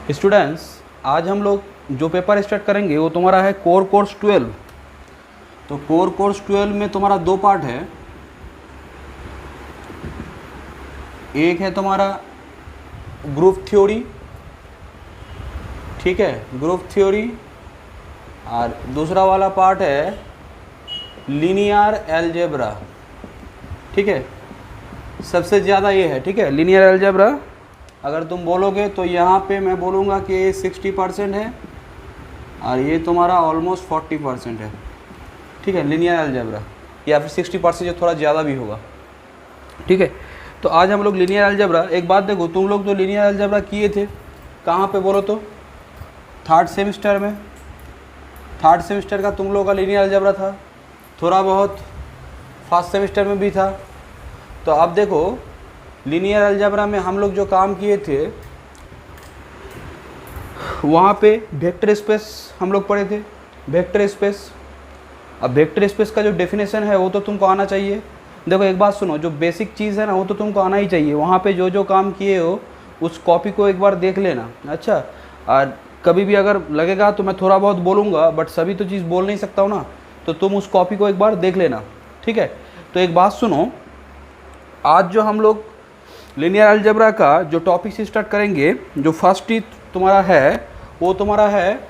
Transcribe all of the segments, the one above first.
Students, आज हम लोग जो पेपर स्टार्ट करेंगे वो तुम्हारा है कोर कोर्स 12। तो कोर कोर्स 12 में तुम्हारा दो पार्ट है। एक है तुम्हारा ग्रुप थ्योरी, ठीक है, ग्रुप थ्योरी, और दूसरा वाला पार्ट है लीनियर अलजेब्रा, ठीक है। सबसे ज़्यादा ये है, ठीक है, लीनियर अलजेब्रा। अगर तुम बोलोगे तो यहाँ पे मैं बोलूँगा कि ये 60% है और ये तुम्हारा ऑलमोस्ट 40% है, ठीक है, लीनियर अलजेब्रा, या फिर 60% जो थोड़ा ज़्यादा भी होगा, ठीक है। तो आज हम लोग लीनियर अलजेब्रा, एक बात देखो, तुम लोग जो लीनियर अलजेब्रा किए थे कहाँ पे बोलो तो थर्ड सेमिस्टर में, थर्ड सेमिस्टर का तुम लोग का लीनियर अलजेब्रा था, थोड़ा बहुत फर्स्ट सेमिस्टर में भी था। तो अब देखो लीनियर अलजेब्रा में हम लोग जो काम किए थे वहाँ पे वेक्टर स्पेस हम लोग पढ़े थे, वेक्टर स्पेस। अब वेक्टर स्पेस का जो डेफिनेशन है वो तो तुमको आना चाहिए। देखो एक बात सुनो, जो बेसिक चीज़ है ना वो तो तुमको आना ही चाहिए। वहाँ पे जो जो काम किए हो उस कॉपी को एक बार देख लेना, अच्छा। और कभी भी अगर लगेगा तो मैं थोड़ा बहुत बोलूँगा, बट सभी तो चीज़ बोल नहीं सकता हूँ ना, तो तुम उस कॉपी को एक बार देख लेना, ठीक है। तो एक बात सुनो, आज जो हम लोग लीनियर अलजेब्रा का जो टॉपिक से स्टार्ट करेंगे, जो फर्स्ट ही तुम्हारा है वो तुम्हारा है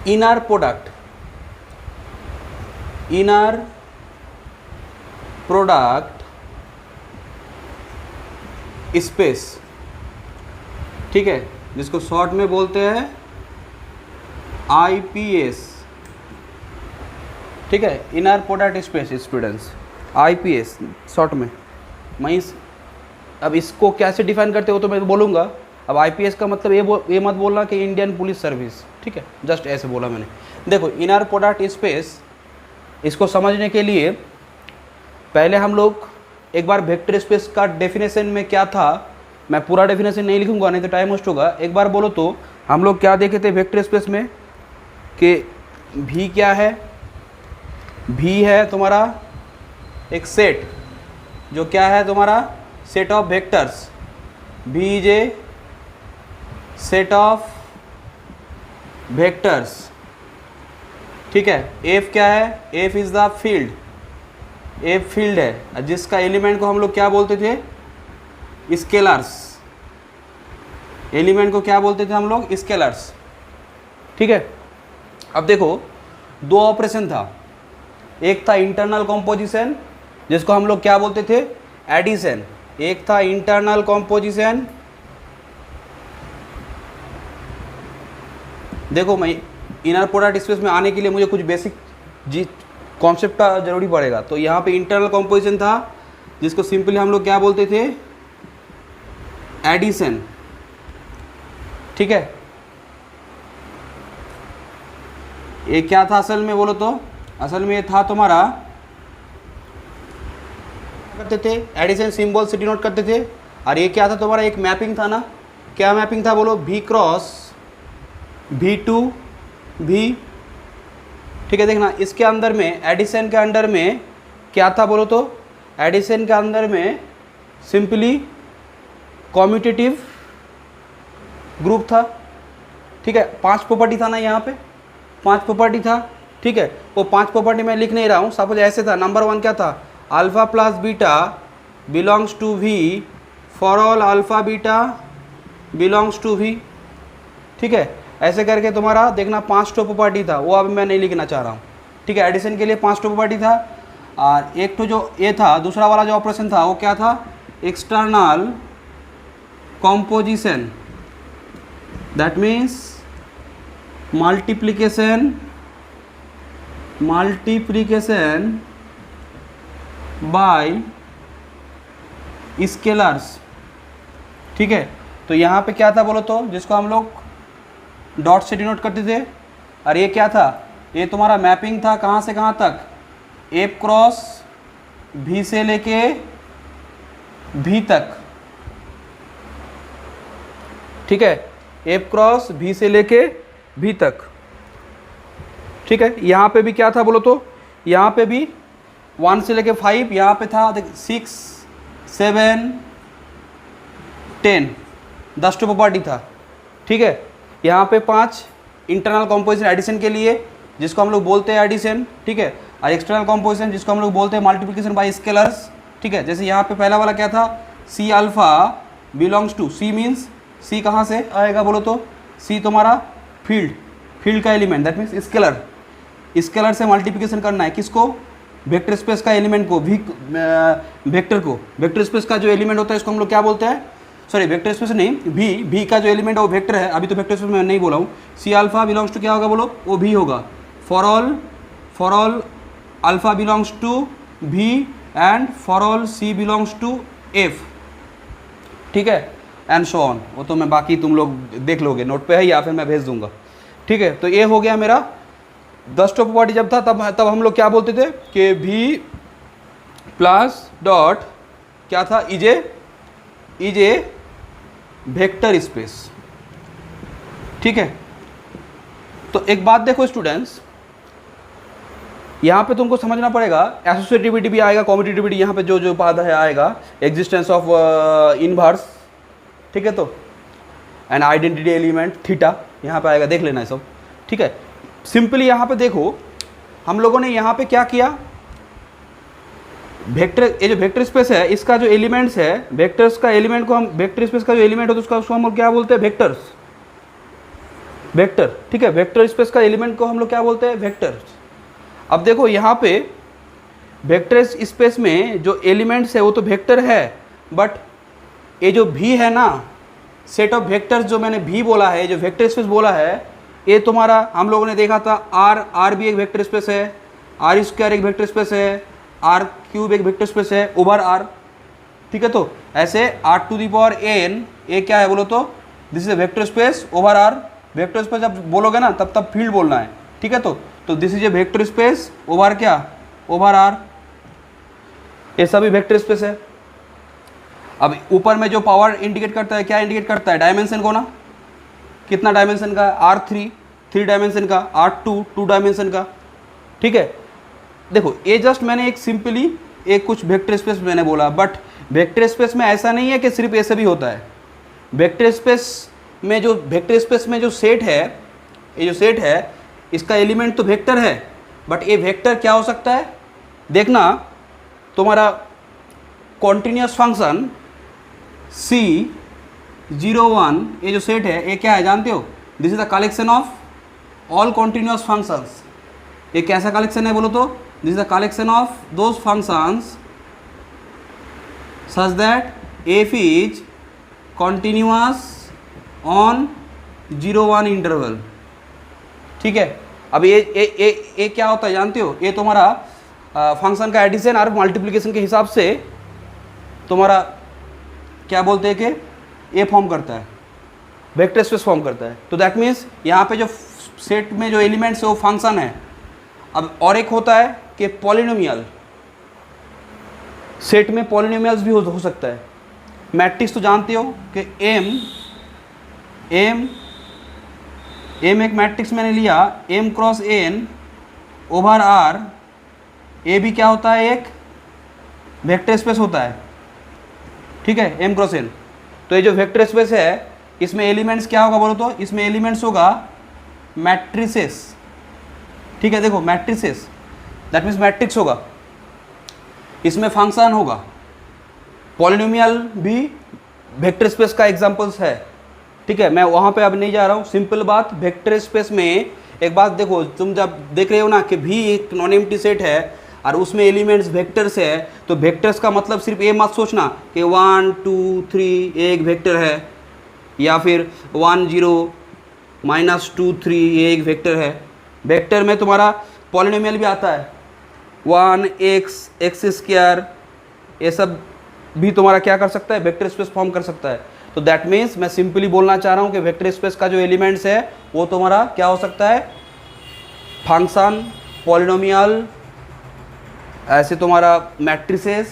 inner product, inner product space, ठीक है, जिसको शॉर्ट में बोलते हैं आईपीएस, ठीक है, inner product space students, IPS short में। मैं अब इसको कैसे डिफाइन करते हो तो मैं बोलूँगा। अब आईपीएस का मतलब ये मत बोलना कि इंडियन पुलिस सर्विस, ठीक है, जस्ट ऐसे बोला मैंने। देखो इनर प्रोडक्ट स्पेस, इसको समझने के लिए पहले हम लोग एक बार वेक्टर स्पेस का डेफिनेशन में क्या था, मैं पूरा डेफिनेशन नहीं लिखूंगा नहीं तो टाइम वेस्ट होगा। एक बार बोलो तो हम लोग क्या देखे थे वेक्टर स्पेस में कि वी क्या है, वी है तुम्हारा एक सेट, जो क्या है तुम्हारा set of vectors, V is a set of vectors, ठीक है। एफ क्या है, F is the field, F field है जिसका एलिमेंट को हम लोग क्या बोलते थे, स्केलर्स, एलिमेंट को क्या बोलते थे हम लोग, स्केलर्स, ठीक है। अब देखो दो ऑपरेशन था, एक था इंटरनल कॉम्पोजिशन जिसको हम लोग क्या बोलते थे, एडिशन, एक था इंटरनल कॉम्पोजिशन। देखो मैं इनर प्रोडक्ट स्पेस में आने के लिए मुझे कुछ बेसिक जी कॉन्सेप्ट का जरूरी पड़ेगा। तो यहाँ पे इंटरनल कॉम्पोजिशन था जिसको सिंपली हम लोग क्या बोलते थे, एडिशन, ठीक है। ये क्या था असल में बोलो तो, असल में ये था तुम्हारा, करते थे एडिशन सिंबल से डिनोट करते थे। और ये क्या था तुम्हारा, एक मैपिंग था ना, क्या मैपिंग था बोलो, V क्रॉस V2 V, ठीक है। देखना इसके अंदर में एडिशन के अंदर में क्या था बोलो तो, एडिशन के अंदर में सिंपली कॉम्यूटेटिव ग्रुप था, ठीक है। 5 प्रॉपर्टी था ना, यहाँ पे 5 प्रॉपर्टी था, ठीक है। वो 5 प्रॉपर्टी मैं लिख नहीं रहा हूँ, सपोज ऐसे था। नंबर 1 क्या था, alpha plus beta belongs to V for all alpha beta belongs to V, ठीक है। ऐसे करके तुम्हारा देखना 5 प्रॉपर्टी था, वो अब मैं नहीं लिखना चाह रहा हूँ, ठीक है। एडिशन के लिए 5 प्रॉपर्टी था। और एक तो जो ये था, दूसरा वाला जो ऑपरेशन था वो क्या था, external composition, that means multiplication bye scalars, ठीक है। तो यहाँ पे क्या था बोलो तो, जिसको हम लोग डॉट से डिनोट करते थे। और ये क्या था, ये तुम्हारा मैपिंग था कहाँ से कहाँ तक, एफ क्रॉस भी से लेके भी तक, ठीक है, एफ क्रॉस भी से लेके भी तक, ठीक है। यहाँ पे भी क्या था बोलो तो, यहाँ पे भी 1 से लेके 5, यहाँ पे था 6 7 10, 10 प्रॉपर्टी था, ठीक है। यहाँ पे 5 इंटरनल कॉम्पोजिशन एडिशन के लिए, जिसको हम लोग बोलते हैं एडिशन, ठीक है, और एक्सटर्नल कॉम्पोजिशन जिसको हम लोग बोलते हैं मल्टीप्लिकेशन बाय स्केलर्स, ठीक है। जैसे यहाँ पे पहला वाला क्या था, c alpha belongs to, c means c कहाँ से आएगा बोलो तो, सी तुम्हारा फील्ड का element, that means scalar, scalar से मल्टीप्लिकेशन करना है किसको, वेक्टर स्पेस का एलिमेंट को, वेक्टर को, वेक्टर स्पेस का जो एलिमेंट होता है इसको हम लोग क्या बोलते हैं, सॉरी वेक्टर स्पेस नहीं, भी का जो एलिमेंट है वो वेक्टर है, अभी तो वेक्टर स्पेस में नहीं बोला हूँ। सी अल्फा बिलोंग्स टू क्या होगा बोलो, वो भी होगा, for all alpha belongs to V and for all c belongs to F, ठीक है, एंड सो ऑन। वो तो मैं बाकी तुम लोग देख लोगे, नोट पे है या फिर मैं भेज दूंगा, ठीक है। तो ये हो गया मेरा 10 टॉप प्रॉपर्टी जब था तब हम लोग क्या बोलते थे कि भी प्लस डॉट क्या था, इज ए वेक्टर स्पेस, ठीक है। तो एक बात देखो स्टूडेंट्स, यहाँ पे तुमको समझना पड़ेगा, एसोसिएटिविटी भी आएगा, कॉम्पिटिटिविटी, यहाँ पे जो पद है आएगा, एग्जिस्टेंस ऑफ इनवर्स, ठीक है। तो एंड आइडेंटिटी एलिमेंट थीटा यहाँ पे आएगा, देख लेना है सब, ठीक है। सिंपली यहाँ पे देखो हम लोगों ने यहाँ पे क्या किया, वेक्टर, ये जो वेक्टर स्पेस है इसका जो एलिमेंट्स है, वेक्टर्स का एलिमेंट को हम, वेक्टर स्पेस का जो एलिमेंट होता है उसको हम लोग क्या बोलते हैं, वेक्टर्स, वेक्टर, ठीक है। वेक्टर स्पेस का एलिमेंट को हम लोग क्या बोलते हैं, वेक्टर्स। अब देखो यहाँ पे वेक्टर स्पेस में जो एलिमेंट्स है वो तो वेक्टर है, बट ये जो भी है ना, सेट ऑफ वेक्टर्स जो मैंने भी बोला है, जो वेक्टर स्पेस बोला है, ये तुम्हारा हम लोगों ने देखा था आर भी एक वेक्टर स्पेस है, आर स्क्वायर एक वेक्टर स्पेस है, आर क्यूब एक वेक्टर स्पेस है ओवर आर, ठीक है। तो ऐसे R to the power n ये क्या है बोलो तो, this is a vector space over R. Vector space जब बोलोगे ना तब फील्ड बोलना है, ठीक है। तो this is a vector space over क्या, ओवर आर, ये सभी वेक्टर स्पेस है। अब ऊपर में जो पावर इंडिकेट करता है, क्या इंडिकेट करता है, डायमेंशन को ना, कितना डायमेंशन का, R3 3 डायमेंशन का, R2 2 डायमेंशन का, ठीक है। देखो ये जस्ट मैंने एक सिंपली एक कुछ वेक्टर स्पेस मैंने बोला, बट वेक्टर स्पेस में ऐसा नहीं है कि सिर्फ ऐसे भी होता है। वेक्टर स्पेस में जो सेट है, ये जो सेट है इसका एलिमेंट तो वेक्टर है, बट ये वेक्टर क्या हो सकता है, देखना तुम्हारा कॉन्टिन्यूस फंक्शन C01 ये जो सेट है ये क्या है जानते हो, this is the collection of all continuous functions. ये कैसा कलेक्शन है बोलो तो, this is the collection of those functions such that F is continuous on 0-1 interval, ठीक है। अब ये क्या होता है जानते हो, ये तुम्हारा फंक्शन का एडिशन और मल्टीप्लिकेशन के हिसाब से तुम्हारा क्या बोलते हैं कि ये फॉर्म करता है, वेक्टर स्पेस फॉर्म करता है। तो दैट मीन्स यहाँ पे जो सेट में जो एलिमेंट्स है वो फंक्शन है। अब और एक होता है कि पॉलिनोमियल, सेट में पॉलिनोमियल्स भी हो सकता है। मैट्रिक्स तो जानते हो कि एम एक मैट्रिक्स मैंने लिया, M cross N over R, ए भी क्या होता है, एक वेक्टर स्पेस होता है, ठीक है, M क्रॉस N। तो ये जो वेक्टर स्पेस है इसमें एलिमेंट्स क्या होगा बोलो तो, इसमें एलिमेंट्स होगा मैट्रिसेस, ठीक है। देखो मैट्रिसेस दैट मीन्स मैट्रिक्स होगा, इसमें फंक्शन होगा। पॉलिनोमियल भी वेक्टर स्पेस का एग्जांपल्स है, ठीक है। मैं वहाँ पे अब नहीं जा रहा हूँ, सिंपल बात, वेक्टर स्पेस में एक बात देखो, तुम जब देख रहे हो ना कि भी एक नॉन एम्प्टी सेट है और उसमें एलिमेंट्स वेक्टर्स है, तो वेक्टर्स का मतलब सिर्फ ये मत सोचना कि 1 2 3 एक वेक्टर है, या फिर 1 0 -2 3 ये एक वेक्टर है। वेक्टर में तुम्हारा पॉलिनोमियल भी आता है, 1x x², ये सब भी तुम्हारा क्या कर सकता है, वेक्टर स्पेस फॉर्म कर सकता है। तो दैट मीन्स मैं सिंपली बोलना चाह रहा हूँ कि वेक्टर स्पेस का जो एलिमेंट्स है वो तुम्हारा क्या हो सकता है, फंक्शन, पॉलिनोमियल, ऐसे तुम्हारा मैट्रिसेस,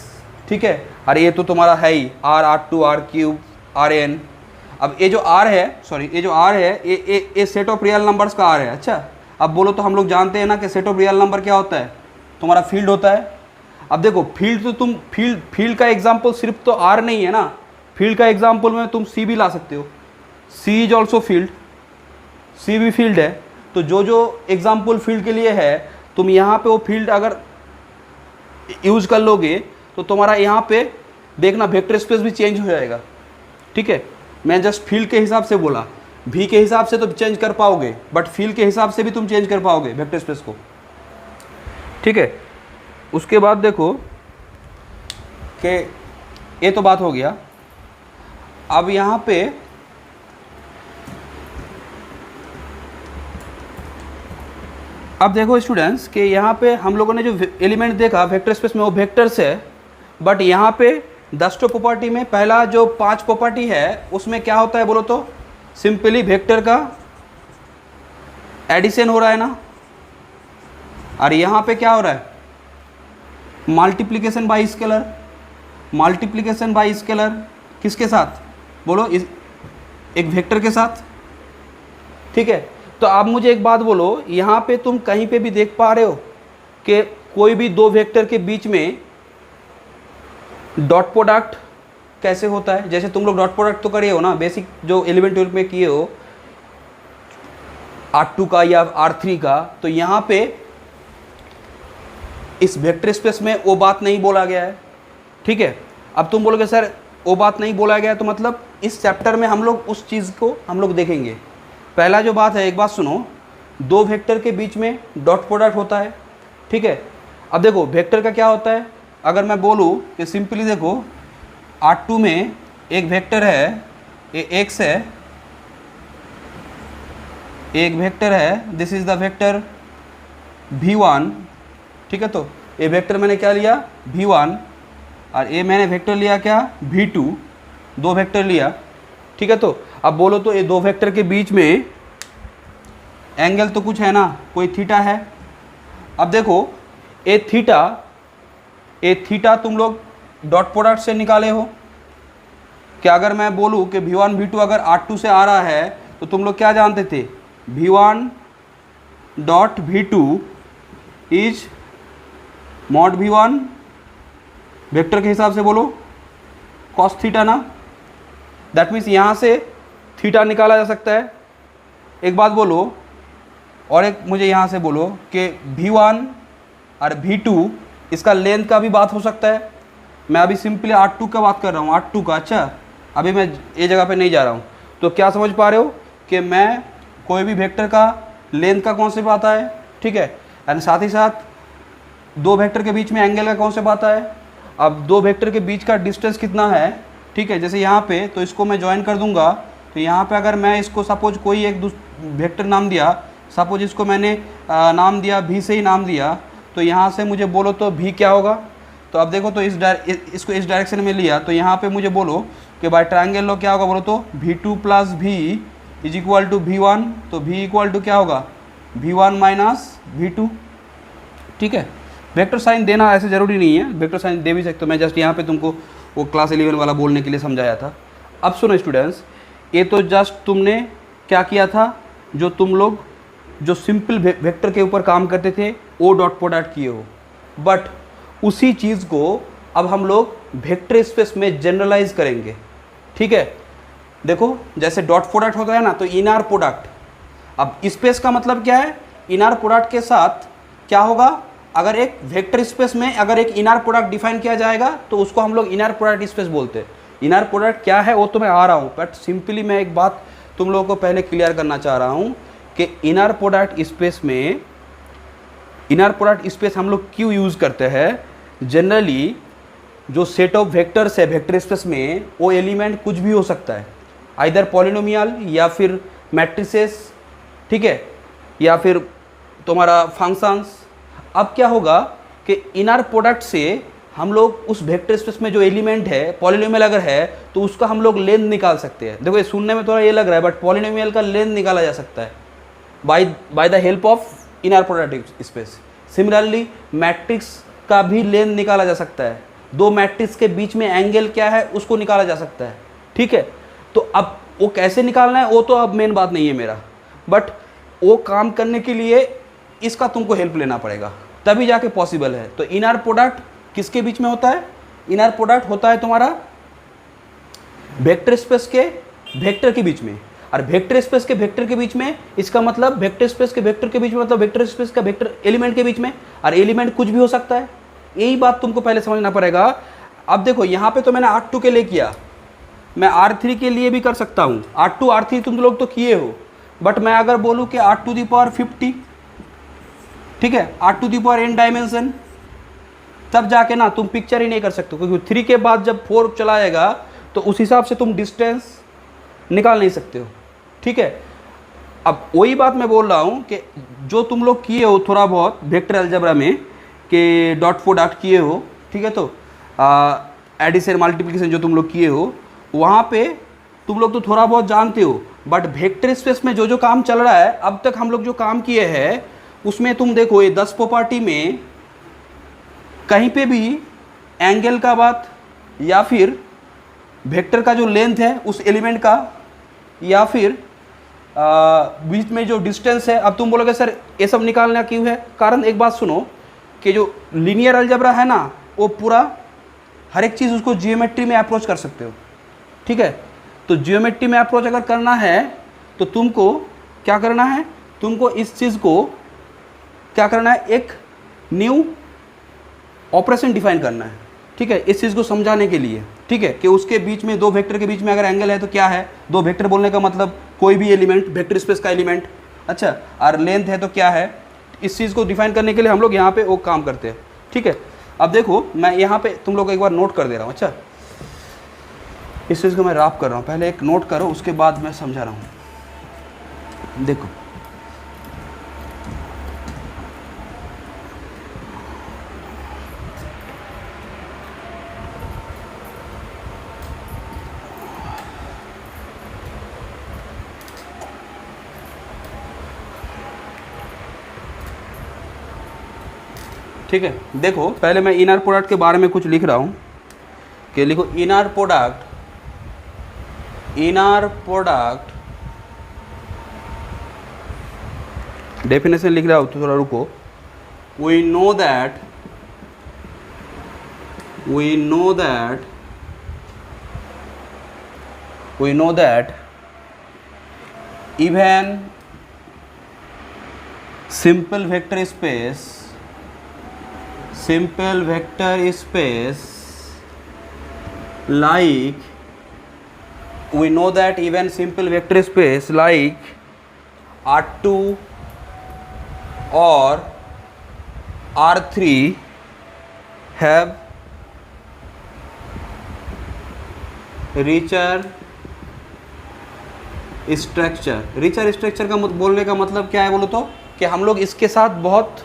ठीक है। और ये तो तुम्हारा है ही R2 R³ Rn। अब ये जो R है, सॉरी ये जो R है ये सेट ऑफ रियल नंबर्स का R है। अच्छा, अब बोलो तो हम लोग जानते हैं ना कि सेट ऑफ रियल नंबर क्या होता है, तुम्हारा फील्ड होता है। अब देखो फील्ड तो तुम फील्ड का एग्जाम्पल सिर्फ तो R नहीं है ना, फील्ड का एग्जाम्पल में तुम C भी ला सकते हो। सी इज ऑल्सो फील्ड, सी भी फील्ड है। तो जो जो एग्जाम्पल फील्ड के लिए है, तुम यहाँ पे वो फील्ड अगर यूज कर लोगे तो तुम्हारा यहाँ पे देखना वेक्टर स्पेस भी चेंज हो जाएगा। ठीक है, मैं जस्ट फील्ड के हिसाब से बोला, भी के हिसाब से तो चेंज कर पाओगे, बट फील्ड के हिसाब से भी तुम चेंज कर पाओगे वेक्टर स्पेस को। ठीक है, उसके बाद देखो कि ये तो बात हो गया। अब यहाँ पे अब देखो स्टूडेंट्स कि यहाँ पे हम लोगों ने जो एलिमेंट देखा वेक्टर स्पेस में वो वेक्टर्स है, बट यहाँ पे 10 प्रॉपर्टी में पहला जो 5 प्रॉपर्टी है उसमें क्या होता है बोलो तो, सिंपली वेक्टर का एडिशन हो रहा है ना, और यहाँ पे क्या हो रहा है, multiplication bye scalar. Multiplication bye scalar किसके साथ बोलो, इस एक वेक्टर के साथ। ठीक है, तो आप मुझे एक बात बोलो, यहाँ पे तुम कहीं पे भी देख पा रहे हो कि कोई भी दो वेक्टर के बीच में डॉट प्रोडक्ट कैसे होता है? जैसे तुम लोग डॉट प्रोडक्ट तो करे हो ना, बेसिक जो एलिमेंट ट्वेल्व में किए हो R2 का या R3 का। तो यहाँ पे इस वेक्टर स्पेस में वो बात नहीं बोला गया है। ठीक है, अब तुम बोलोगे सर वो बात नहीं बोला गया, तो मतलब इस चैप्टर में हम लोग उस चीज़ को हम लोग देखेंगे। पहला जो बात है, एक बात सुनो, दो वेक्टर के बीच में डॉट प्रोडक्ट होता है। ठीक है, अब देखो वेक्टर का क्या होता है, अगर मैं बोलूँ कि सिंपली देखो R2 में एक वेक्टर है, ये x है, एक वेक्टर है, this is the vector v1। ठीक है, तो ये वेक्टर मैंने क्या लिया v1, और ये मैंने वेक्टर लिया क्या v2, दो वेक्टर लिया। ठीक है, तो अब बोलो तो ये दो वेक्टर के बीच में एंगल तो कुछ है ना, कोई थीटा है। अब देखो ये थीटा तुम लोग डॉट प्रोडक्ट से निकाले हो क्या? अगर मैं बोलूँ कि v1 v2 अगर R2 से आ रहा है तो तुम लोग क्या जानते थे, v1 dot v2 is mod v1, vector के हिसाब से बोलो कॉस थीटा ना। दैट मीन्स यहाँ से थीटा निकाला जा सकता है। एक बात बोलो, और एक मुझे यहाँ से बोलो कि v1 और v2 इसका लेंथ का भी बात हो सकता है। मैं अभी सिंपली R2 का बात कर रहा हूँ, R2 का। अच्छा, अभी मैं ये जगह पे नहीं जा रहा हूँ। तो क्या समझ पा रहे हो कि मैं कोई भी वेक्टर का लेंथ का कॉन्सेप्ट आता है। ठीक है, एंड साथ ही साथ दो वेक्टर के बीच में एंगल का कॉन्सेप्ट आता है। अब दो वेक्टर के बीच का डिस्टेंस कितना है, ठीक है, जैसे यहाँ पे, तो इसको मैं ज्वाइन कर दूंगा। तो यहाँ पे अगर मैं इसको सपोज कोई एक वेक्टर नाम दिया, सपोज इसको मैंने नाम दिया v से ही नाम दिया, तो यहाँ से मुझे बोलो तो v क्या होगा। तो अब देखो, तो इसको इस डायरेक्शन में लिया, तो यहाँ पे मुझे बोलो कि बाय ट्रायंगल लो क्या होगा, बोलो तो v2 plus v is equal to v1। तो v इक्वल टू क्या होगा, v1 माइनस v2। ठीक है, वेक्टर साइन देना ऐसे ज़रूरी नहीं है, वेक्टर साइन दे भी सकते हो। मैं जस्ट यहाँ पे तुमको वो क्लास 11 वाला बोलने के लिए समझाया था। अब सुनो स्टूडेंट्स, ये तो जस्ट तुमने क्या किया था, जो तुम लोग जो सिंपल वेक्टर के ऊपर काम करते थे वो डॉट प्रोडक्ट किए हो, बट उसी चीज़ को अब हम लोग वेक्टर स्पेस में जनरलाइज करेंगे। ठीक है, देखो जैसे डॉट प्रोडक्ट होता है ना, तो इनर प्रोडक्ट। अब स्पेस का मतलब क्या है, इनर प्रोडक्ट के साथ क्या होगा, अगर एक वेक्टर स्पेस में अगर एक इनर प्रोडक्ट डिफाइन किया जाएगा तो उसको हम लोग इनर प्रोडक्ट स्पेस बोलते हैं। इनर प्रोडक्ट क्या है वो तो मैं आ रहा हूँ, बट सिंपली मैं एक बात तुम लोगों को पहले क्लियर करना चाह रहा हूँ कि इनर प्रोडक्ट स्पेस में, इनर प्रोडक्ट स्पेस हम लोग क्यों यूज़ करते हैं। जनरली जो सेट ऑफ वेक्टर्स है वेक्टर स्पेस में, वो एलिमेंट कुछ भी हो सकता है, आइदर पॉलिनोमियल या फिर मैट्रिसेस, ठीक है, या फिर तुम्हारा फंक्शंस। अब क्या होगा कि इनर प्रोडक्ट से हम लोग उस वेक्टर स्पेस में जो एलिमेंट है, पॉलिनोमियल अगर है तो उसका हम लोग लेंथ निकाल सकते हैं। देखो ये सुनने में थोड़ा ये लग रहा है, बट पॉलिनोमियल का लेंथ निकाला जा सकता है by the help of inner product space. Similarly matrix का भी लेंथ निकाला जा सकता है, दो मैट्रिक्स के बीच में एंगल क्या है उसको निकाला जा सकता है। ठीक है, तो अब वो कैसे निकालना है वो तो अब मेन बात नहीं है मेरा, बट वो काम करने के लिए इसका तुमको हेल्प लेना पड़ेगा, तभी जाके पॉसिबल है। तो इनर प्रोडक्ट किसके बीच में होता है, इनर प्रोडक्ट होता है तुम्हारा वेक्टर स्पेस के वेक्टर के बीच में। और वेक्टर स्पेस के वेक्टर के बीच में, इसका मतलब वेक्टर स्पेस के वेक्टर के बीच में मतलब वेक्टर स्पेस का वेक्टर एलिमेंट के बीच में, और एलिमेंट कुछ भी हो सकता है। यही बात तुमको पहले समझना पड़ेगा। अब देखो यहाँ पे तो मैंने R2 के लिए किया, मैं R3 के लिए भी कर सकता हूँ। R2 R3 तुम लोग तो किए हो, बट मैं अगर बोलूँ कि R⁻50, ठीक है, R⁻n डायमेंशन, तब जाके ना तुम पिक्चर ही नहीं कर सकते, क्योंकि 3 के बाद जब 4 चला आएगा तो उस हिसाब से तुम डिस्टेंस निकाल नहीं सकते हो, ठीक है। अब वही बात मैं बोल रहा हूँ कि जो तुम लोग किए हो थोड़ा बहुत वेक्टर अलजेब्रा में कि डॉट प्रोडक्ट किए हो, ठीक है, तो एडिशन मल्टीप्लिकेशन जो तुम लोग किए हो वहाँ पे तुम लोग तो थोड़ा बहुत जानते हो, बट वेक्टर स्पेस में जो जो काम चल रहा है अब तक हम लोग जो काम किए हैं उसमें तुम देखो ये 10 प्रॉपर्टी में कहीं पे भी एंगल का बात, या फिर वेक्टर का जो लेंथ है उस एलिमेंट का, या फिर बीच में जो डिस्टेंस है। अब तुम बोलोगे सर ये सब निकालना क्यों है, कारण एक बात सुनो कि जो लीनियर अलजेब्रा है ना वो पूरा हर एक चीज़ उसको जियोमेट्री में अप्रोच कर सकते हो, ठीक है। तो जियोमेट्री में अप्रोच अगर करना है तो तुमको क्या करना है, तुमको इस चीज़ को क्या करना है, एक न्यू ऑपरेशन डिफाइन करना है, ठीक है, इस चीज़ को समझाने के लिए, ठीक है, कि उसके बीच में दो वेक्टर के बीच में अगर एंगल है तो क्या है। दो वेक्टर बोलने का मतलब कोई भी एलिमेंट, वेक्टर स्पेस का एलिमेंट, अच्छा, और लेंथ है तो क्या है। इस चीज़ को डिफाइन करने के लिए हम लोग यहाँ पे वो काम करते हैं, ठीक है। अब देखो मैं यहाँ पे तुम लोग को एक बार नोट कर दे रहा हूँ, अच्छा, इस चीज़ को मैं रैप कर रहा हूँ, पहले एक नोट करो उसके बाद मैं समझा रहा हूँ। देखो ठीक है, देखो पहले मैं इनर प्रोडक्ट के बारे में कुछ लिख रहा हूँ कि लिखो इनर प्रोडक्ट डेफिनेशन लिख रहा हूँ तो थोड़ा रुको। We know that even simple vector space like we know that even simple vector space like R2 or R3 have richer structure का बोलने का मतलब क्या है बोलो तो, कि हम लोग इसके साथ बहुत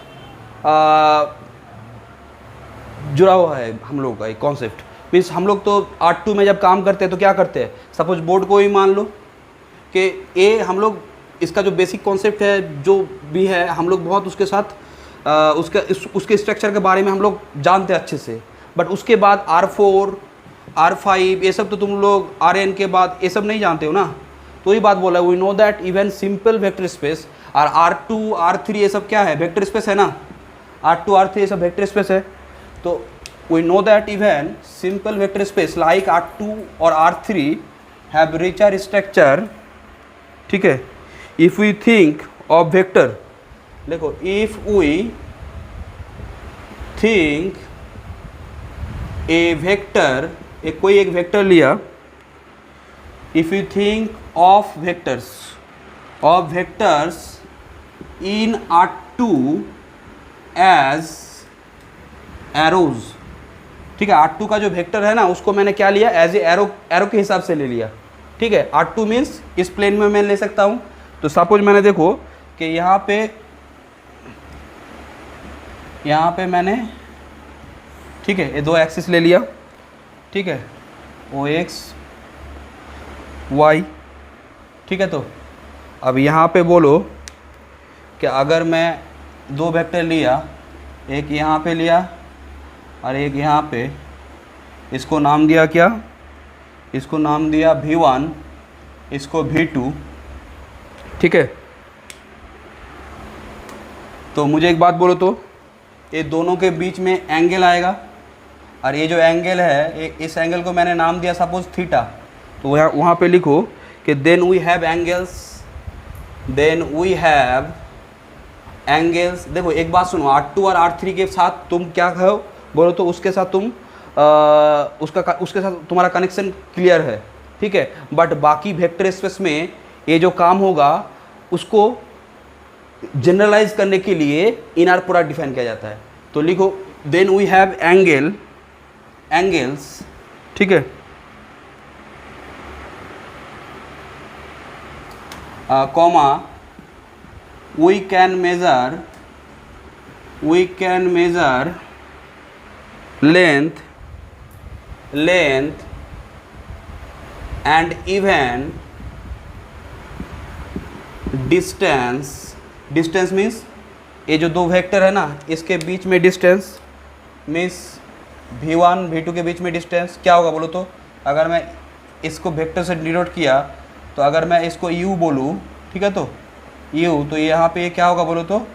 जुड़ा हुआ है हम लोग का एक कॉन्सेप्ट। मीन्स हम लोग तो R2 में जब काम करते हैं तो क्या करते हैं, सपोज बोर्ड को ही मान लो कि ये हम लोग इसका जो बेसिक कॉन्सेप्ट है जो भी है हम लोग बहुत उसके साथ उसके स्ट्रक्चर के बारे में हम लोग जानते हैं अच्छे से। बट उसके बाद R4 R5 ये सब तो तुम लोग Rn के बाद ये सब नहीं जानते हो ना। तो ये बात बोला, we know that even simple vector space और R2 R3 ये सब क्या है, वेक्टर स्पेस है ना। R2 R3 ये सब वेक्टर स्पेस है। तो we know that even simple vector space like R2 और R3 हैव रिचर स्ट्रक्चर, ठीक है। If we think of vector, देखो if we think a vector, कोई एक वेक्टर लिया, if you think of vectors in R2 as arrows, ठीक है। R2 का जो वेक्टर है ना उसको मैंने क्या लिया, एज ए एरो के हिसाब से ले लिया, ठीक है। R2 मीन्स इस प्लेन में मैं ले सकता हूँ। तो सपोज मैंने देखो कि यहाँ पे मैंने, ठीक है, ये दो एक्सिस ले लिया, ठीक है, OX Y, ठीक है। तो अब यहाँ पे बोलो कि अगर मैं दो वेक्टर लिया, एक यहाँ पे लिया और एक यहाँ पे, इसको नाम दिया क्या, इसको नाम दिया V1, इसको V2, ठीक है। तो मुझे एक बात बोलो तो ये दोनों के बीच में एंगल आएगा और ये जो एंगल है इस एंगल को मैंने नाम दिया सपोज थीटा। तो वहाँ पे लिखो कि then we have angles, then we have angles. देखो एक बात सुनो, R2 और R3 के साथ तुम क्या कहो बोलो तो उसके साथ तुम उसके साथ तुम्हारा कनेक्शन क्लियर है, ठीक है। बट बाकी वेक्टर स्पेस में ये जो काम होगा उसको जनरलाइज करने के लिए इनर प्रोडक्ट डिफाइन किया जाता है। तो लिखो देन वी हैव एंगल्स, ठीक है, comma we can measure length and even distance means ये जो दो वेक्टर है ना इसके बीच में डिस्टेंस मीन्स v1 v2 के बीच में डिस्टेंस क्या होगा बोलो तो। अगर मैं इसको वेक्टर से डिनोट किया तो अगर मैं इसको u बोलूँ, ठीक है, तो u, तो यहाँ पे क्या होगा बोलो तो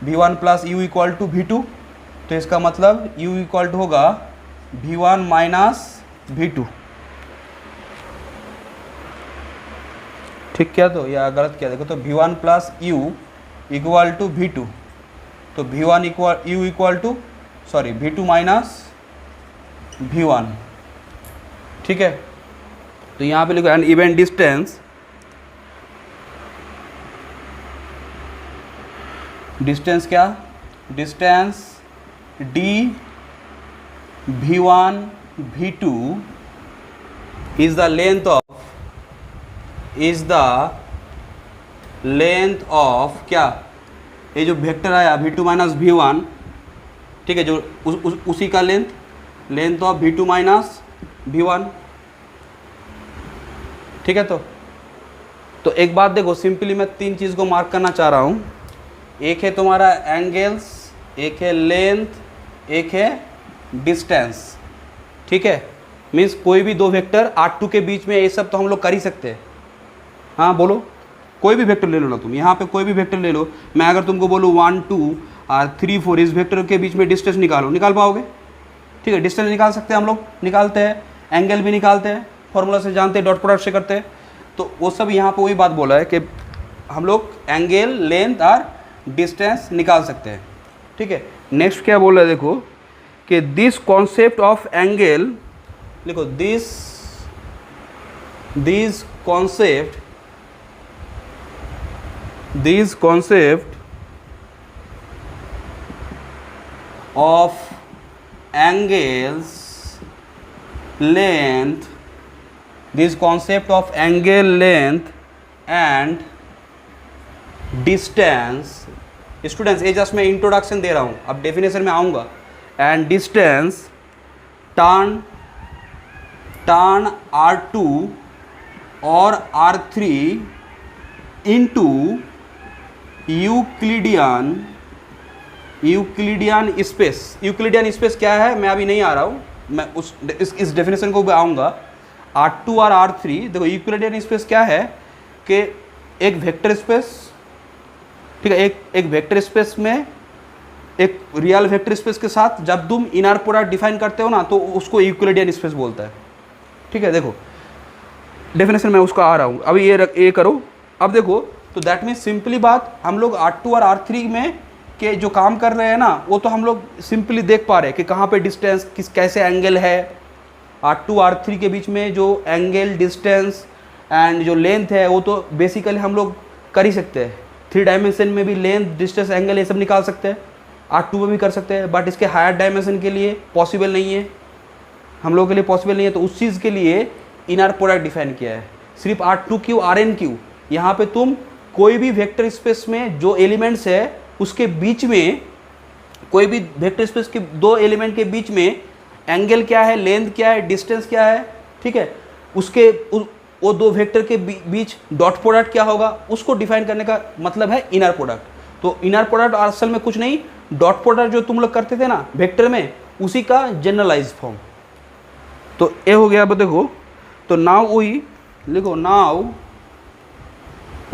v1 plus u equal to v2। तो इसका मतलब u इक्वल टू होगा v1 माइनस v2, ठीक क्या, तो या गलत क्या, देखो तो v1 plus u equal to v2, तो v1 equal u equal to sorry v2 minus v1, ठीक है। तो यहाँ पे लिखो एंड इवन डिस्टेंस क्या, distance d v1 v2 is the length of क्या, ये जो वेक्टर आया v2 माइनस v1, ठीक है, जो उसी का length of v2 minus v1, ठीक है। तो एक बात देखो, सिंपली मैं तीन चीज़ को मार्क करना चाह रहा हूँ। एक है तुम्हारा एंगल्स, एक है लेंथ, एक है डिस्टेंस, ठीक है। मीन्स कोई भी दो वेक्टर R2 के बीच में ये सब तो हम लोग कर ही सकते हैं। हाँ बोलो, कोई भी वेक्टर ले लो ना तुम, यहाँ पे कोई भी वेक्टर ले लो। मैं अगर तुमको बोलूँ 1 2 और 3 4 इस वेक्टर के बीच में डिस्टेंस निकालो, निकाल पाओगे, ठीक है। डिस्टेंस निकाल सकते हैं हम लोग, निकालते हैं, एंगल भी निकालते हैं, फॉर्मूला से जानते हैं, डॉट प्रोडक्ट से करते हैं। तो वो सब यहाँ पे वही बात बोला है कि हम लोग एंगल, लेंथ और डिस्टेंस निकाल सकते हैं, ठीक है। नेक्स्ट क्या बोल रहा है देखो कि दिस कॉन्सेप्ट ऑफ एंगल, लिखो this concept of angles length, this concept of angle length and distance, students ये जस्ट मैं इंट्रोडक्शन दे रहा हूँ, अब डेफिनेशन में आऊँगा। एंड डिस्टेंस टर्न R2 और R3 इंटू यूक्लिडियन स्पेस क्या है, मैं अभी नहीं आ रहा हूँ, मैं इस डेफिनेशन को भी आऊँगा। R2 और R3 देखो, यूक्लिडियन स्पेस क्या है कि एक वेक्टर स्पेस, ठीक है, एक वेक्टर स्पेस में एक रियल वेक्टर स्पेस के साथ जब तुम इनर प्रोडक्ट डिफाइन करते हो ना तो उसको यूक्लिडियन स्पेस बोलता है, ठीक है। देखो डेफिनेशन में उसका आ रहा हूँ, अभी ये करो। अब देखो तो दैट मीन्स सिंपली बात, हम लोग R2 और R3 में के जो काम कर रहे हैं ना वो तो हम लोग सिंपली देख पा रहे हैं कि कहाँ पे डिस्टेंस कैसे एंगल है। R2 R3 के बीच में जो एंगल, डिस्टेंस एंड जो लेंथ है वो तो बेसिकली हम लोग कर ही सकते हैं। 3 डायमेंशन में भी लेंथ, डिस्टेंस, एंगल ये सब निकाल सकते हैं, R2 में भी कर सकते हैं, बट इसके हायर डायमेंशन के लिए पॉसिबल नहीं है, हम लोगों के लिए पॉसिबल नहीं है। तो उस चीज़ के लिए इनर प्रोडक्ट डिफाइन किया है, सिर्फ R2Q RNQ। यहाँ पे तुम कोई भी वेक्टर स्पेस में जो एलिमेंट्स है उसके बीच में, कोई भी वेक्टर स्पेस के दो एलिमेंट के बीच में एंगल क्या है, लेंथ क्या है, डिस्टेंस क्या है, ठीक है, उसके वो दो वेक्टर के बीच डॉट प्रोडक्ट क्या होगा उसको डिफाइन करने का मतलब है इनर प्रोडक्ट। तो इनर प्रोडक्ट असल में कुछ नहीं, डॉट प्रोडक्ट जो तुम लोग करते थे ना वेक्टर में उसी का जनरलाइज फॉर्म। तो ये हो गया। अब देखो तो नाउ वी, लिखो now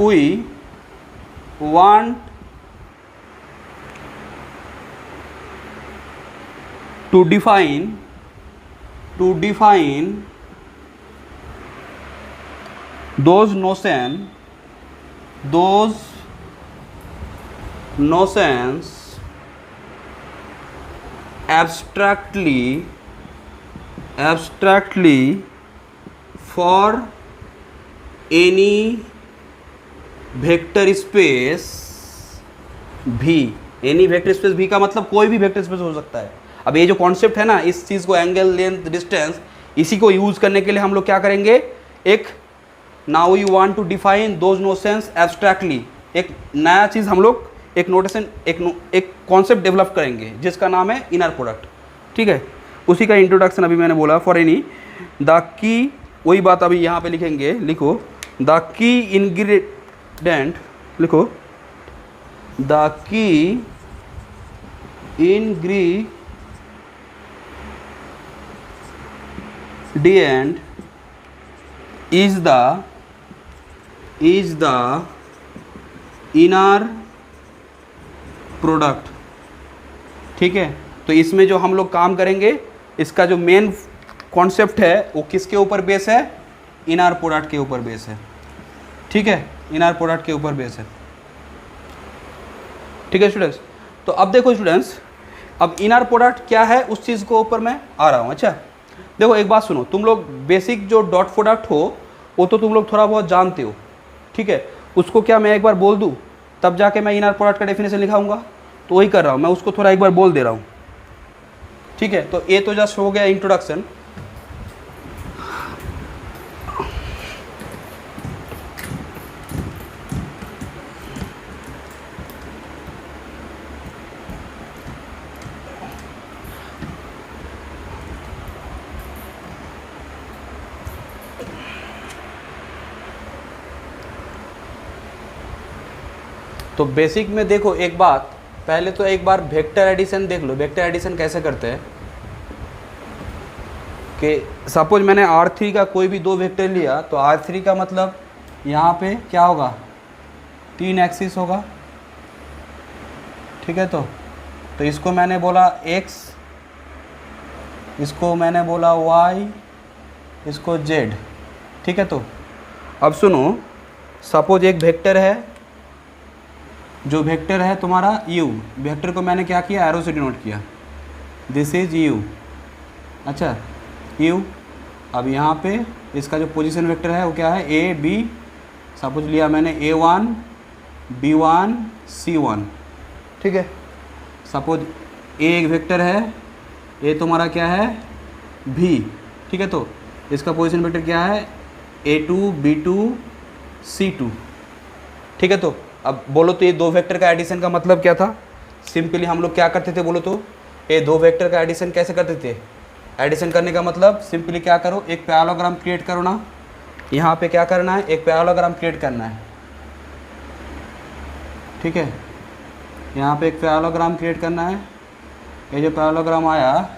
we want to define those notions abstractly for any vector space V. Any vector space V का मतलब कोई भी वेक्टर स्पेस हो सकता है। अब ये जो कॉन्सेप्ट है ना, इस चीज़ को एंगल, लेंथ, डिस्टेंस, इसी को यूज़ करने के लिए हम लोग क्या करेंगे, एक now you want to define those notions abstractly, एक नया चीज़ हम लोग, एक नोटेशन, एक कॉन्सेप्ट डेवलप करेंगे जिसका नाम है इनर प्रोडक्ट। ठीक है, उसी का इंट्रोडक्शन अभी मैंने बोला। फॉर एनी द की, वही बात अभी यहाँ पे लिखेंगे, लिखो द की इंग्रेडिएंट, लिखो the key ingredient is the inner product। ठीक है, तो इसमें जो हम लोग काम करेंगे, इसका जो मेन कॉन्सेप्ट है वो किसके ऊपर बेस है, इनर प्रोडक्ट के ऊपर बेस है। ठीक है, इनर प्रोडक्ट के ऊपर बेस है। ठीक है स्टूडेंट्स, तो अब देखो स्टूडेंट्स, अब इनर प्रोडक्ट क्या है उस चीज़ को ऊपर मैं आ रहा हूँ। अच्छा देखो, एक बात सुनो, तुम लोग बेसिक जो डॉट प्रोडक्ट हो वो तो तुम लोग थोड़ा बहुत जानते हो। ठीक है, उसको क्या मैं एक बार बोल दूँ तब जाके मैं इनर प्रोडक्ट का डेफिनेशन लिखाऊंगा, तो वही कर रहा हूँ मैं, उसको थोड़ा एक बार बोल दे रहा हूँ। ठीक है, तो ये तो जस्ट हो गया इंट्रोडक्शन। तो बेसिक में देखो, एक बात पहले तो एक बार वेक्टर एडिशन देख लो। वेक्टर एडिशन कैसे करते हैं कि सपोज मैंने R3 का कोई भी दो वेक्टर लिया, तो R3 का मतलब यहाँ पे क्या होगा, 3 एक्सिस होगा। ठीक है, तो इसको मैंने बोला X, इसको मैंने बोला Y, इसको Z। ठीक है, तो अब सुनो, सपोज एक वेक्टर है, जो वेक्टर है तुम्हारा u, वेक्टर को मैंने क्या किया, एरो से डिनोट किया, दिस इज u। अच्छा u, अब यहाँ पे इसका जो पोजीशन वेक्टर है वो क्या है, a b, सपोज लिया मैंने a1 b1 c1। ठीक है, सपोज a एक वेक्टर है, a तुम्हारा क्या है v। ठीक है, तो इसका पोजीशन वेक्टर क्या है, a2 b2 c2। ठीक है, तो अब बोलो तो ये दो वेक्टर का एडिशन का मतलब क्या था। सिंपली हम लोग क्या करते थे, बोलो तो ये दो वेक्टर का एडिशन कैसे करते थे। एडिशन करने का मतलब सिंपली क्या करो, एक पैरेललोग्राम क्रिएट करो ना। यहाँ पे क्या करना है, एक पैरेललोग्राम क्रिएट करना है। ठीक है, यहाँ पे एक पैरेललोग्राम क्रिएट करना है। ये जो पैरेललोग्राम आया,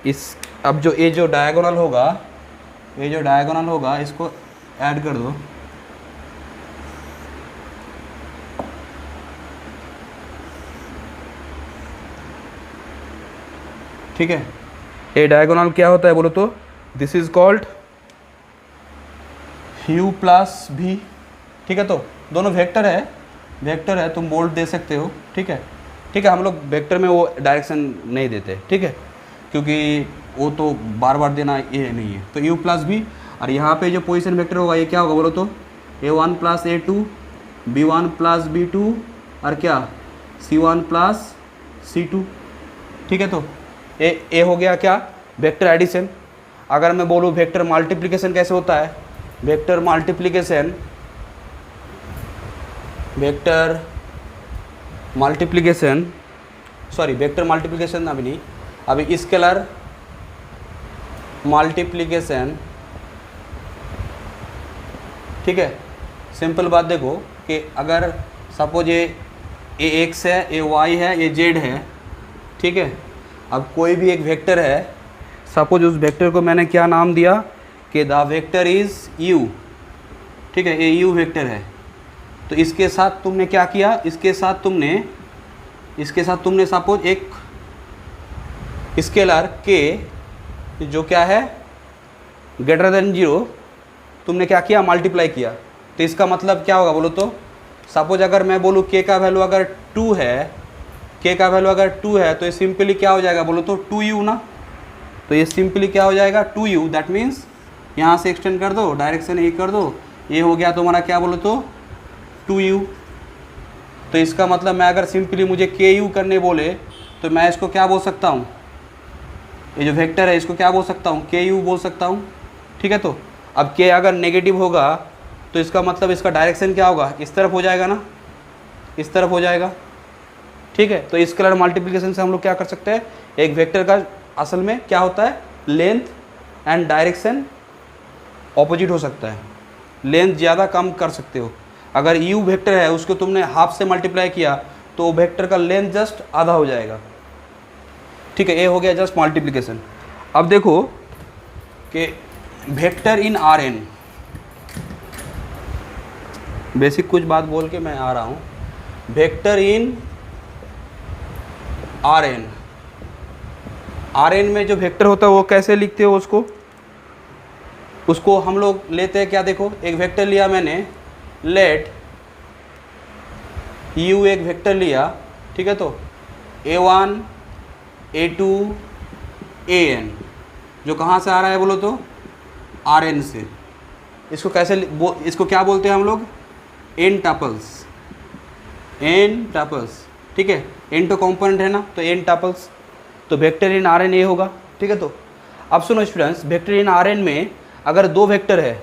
इस अब जो ये जो डायगोनल होगा, ये जो डायगोनल होगा इसको ऐड कर दो। ठीक है, ए डायगोनल क्या होता है बोलो तो, this is called u plus v। ठीक है, तो दोनों वेक्टर है, तुम बोल्ड दे सकते हो। ठीक है, हम लोग वेक्टर में वो डायरेक्शन नहीं देते। ठीक है, क्योंकि वो तो बार बार देना ये नहीं है। तो u प्लस v, और यहाँ पे जो पोजीशन वेक्टर होगा ये क्या होगा बोलो तो, a1 plus a2 b1 plus b2 और क्या c1 प्लस c2। ठीक है, तो ए हो गया क्या, वेक्टर एडिशन। अगर मैं बोलूँ वेक्टर मल्टीप्लिकेशन कैसे होता है, वेक्टर मल्टीप्लिकेशन अभी नहीं, अभी स्केलर मल्टीप्लिकेशन। ठीक है, सिंपल बात देखो कि अगर सपोज ये x है, ये y है, ये z है। ठीक है, अब कोई भी एक वेक्टर है, सपोज उस वेक्टर को मैंने क्या नाम दिया कि द वेक्टर इज़ u। ठीक है, ये u वेक्टर है। तो इसके साथ तुमने क्या किया, इसके साथ तुमने सपोज एक स्केलर k जो क्या है ग्रेटर देन 0, तुमने क्या किया, मल्टीप्लाई किया। तो इसका मतलब क्या होगा बोलो तो, सपोज अगर मैं बोलूँ के का वैल्यू अगर 2 है, के का वैल्यू अगर 2 है तो ये सिंपली क्या हो जाएगा बोलो तो 2u ना। तो ये सिंपली क्या हो जाएगा 2u, दैट मीन्स यहाँ से एक्सटेंड कर दो, डायरेक्शन ए कर दो, ये हो गया तुम्हारा क्या बोलो तो 2u। तो इसका मतलब मैं अगर सिंपली मुझे ku करने बोले तो मैं इसको क्या बोल सकता हूँ, ये जो वेक्टर है इसको क्या बोल सकता हूँ, ku बोल सकता हूँ। ठीक है, तो अब k अगर नेगेटिव होगा तो इसका मतलब इसका डायरेक्शन क्या होगा, इस तरफ हो जाएगा ना, इस तरफ हो जाएगा। ठीक है, तो इस कलर मल्टीप्लिकेशन से हम लोग क्या कर सकते हैं, एक वेक्टर का असल में क्या होता है, लेंथ एंड डायरेक्शन ऑपोजिट हो सकता है, लेंथ ज़्यादा कम कर सकते हो। अगर u वेक्टर है उसको तुमने हाफ से मल्टीप्लाई किया तो वेक्टर का लेंथ जस्ट आधा हो जाएगा। ठीक है, ये हो गया जस्ट मल्टीप्लिकेशन। अब देखो कि वेक्टर इन Rn, बेसिक कुछ बात बोल के मैं आ रहा हूँ। वेक्टर इन Rn में जो वेक्टर होता है वो कैसे लिखते हो उसको हम लोग लेते हैं क्या, देखो एक वेक्टर लिया मैंने, लेट u एक वेक्टर लिया। ठीक है, तो a1 a2 an जो कहाँ से आ रहा है बोलो तो Rn से। इसको कैसे इसको क्या बोलते हैं हम लोग, n टपल्स, n टपल्स। ठीक है, n तो कंपोनेंट है ना, तो n टपल्स, तो वेक्टर इन Rn ये होगा। ठीक है, तो अब सुनो स्टूडेंट्स, वेक्टर इन Rn में अगर दो वेक्टर है,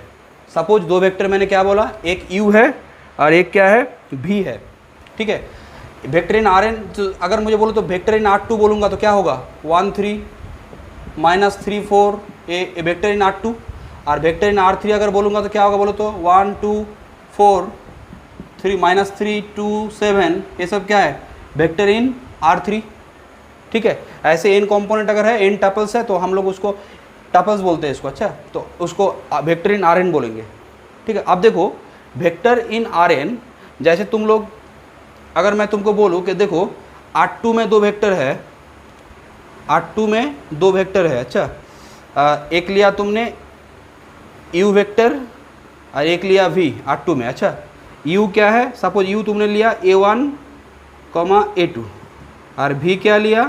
सपोज दो वेक्टर मैंने क्या बोला, एक u है और एक क्या है v है। ठीक है, वेक्टर इन Rn तो अगर मुझे बोलो तो वेक्टर इन R2 बोलूँगा तो क्या होगा 1 3 -3 4 ए वेक्टर इन R2, और वेक्टर इन R3 अगर बोलूँगा तो क्या होगा बोलो तो 1 2 4 3 -3 2 7, ये सब क्या है वेक्टर इन R3। ठीक है, ऐसे n कंपोनेंट अगर है, n टपल्स है तो हम लोग उसको टपल्स बोलते हैं इसको। अच्छा, तो उसको वेक्टर इन Rn बोलेंगे। ठीक है, अब देखो वेक्टर इन Rn, जैसे तुम लोग अगर मैं तुमको बोलूँ कि देखो R2 में दो वेक्टर है, R2 में दो वेक्टर है। अच्छा, एक लिया तुमने u वेक्टर और एक लिया v R2 में। अच्छा, u क्या है, सपोज u तुमने लिया a1 a2 और v क्या लिया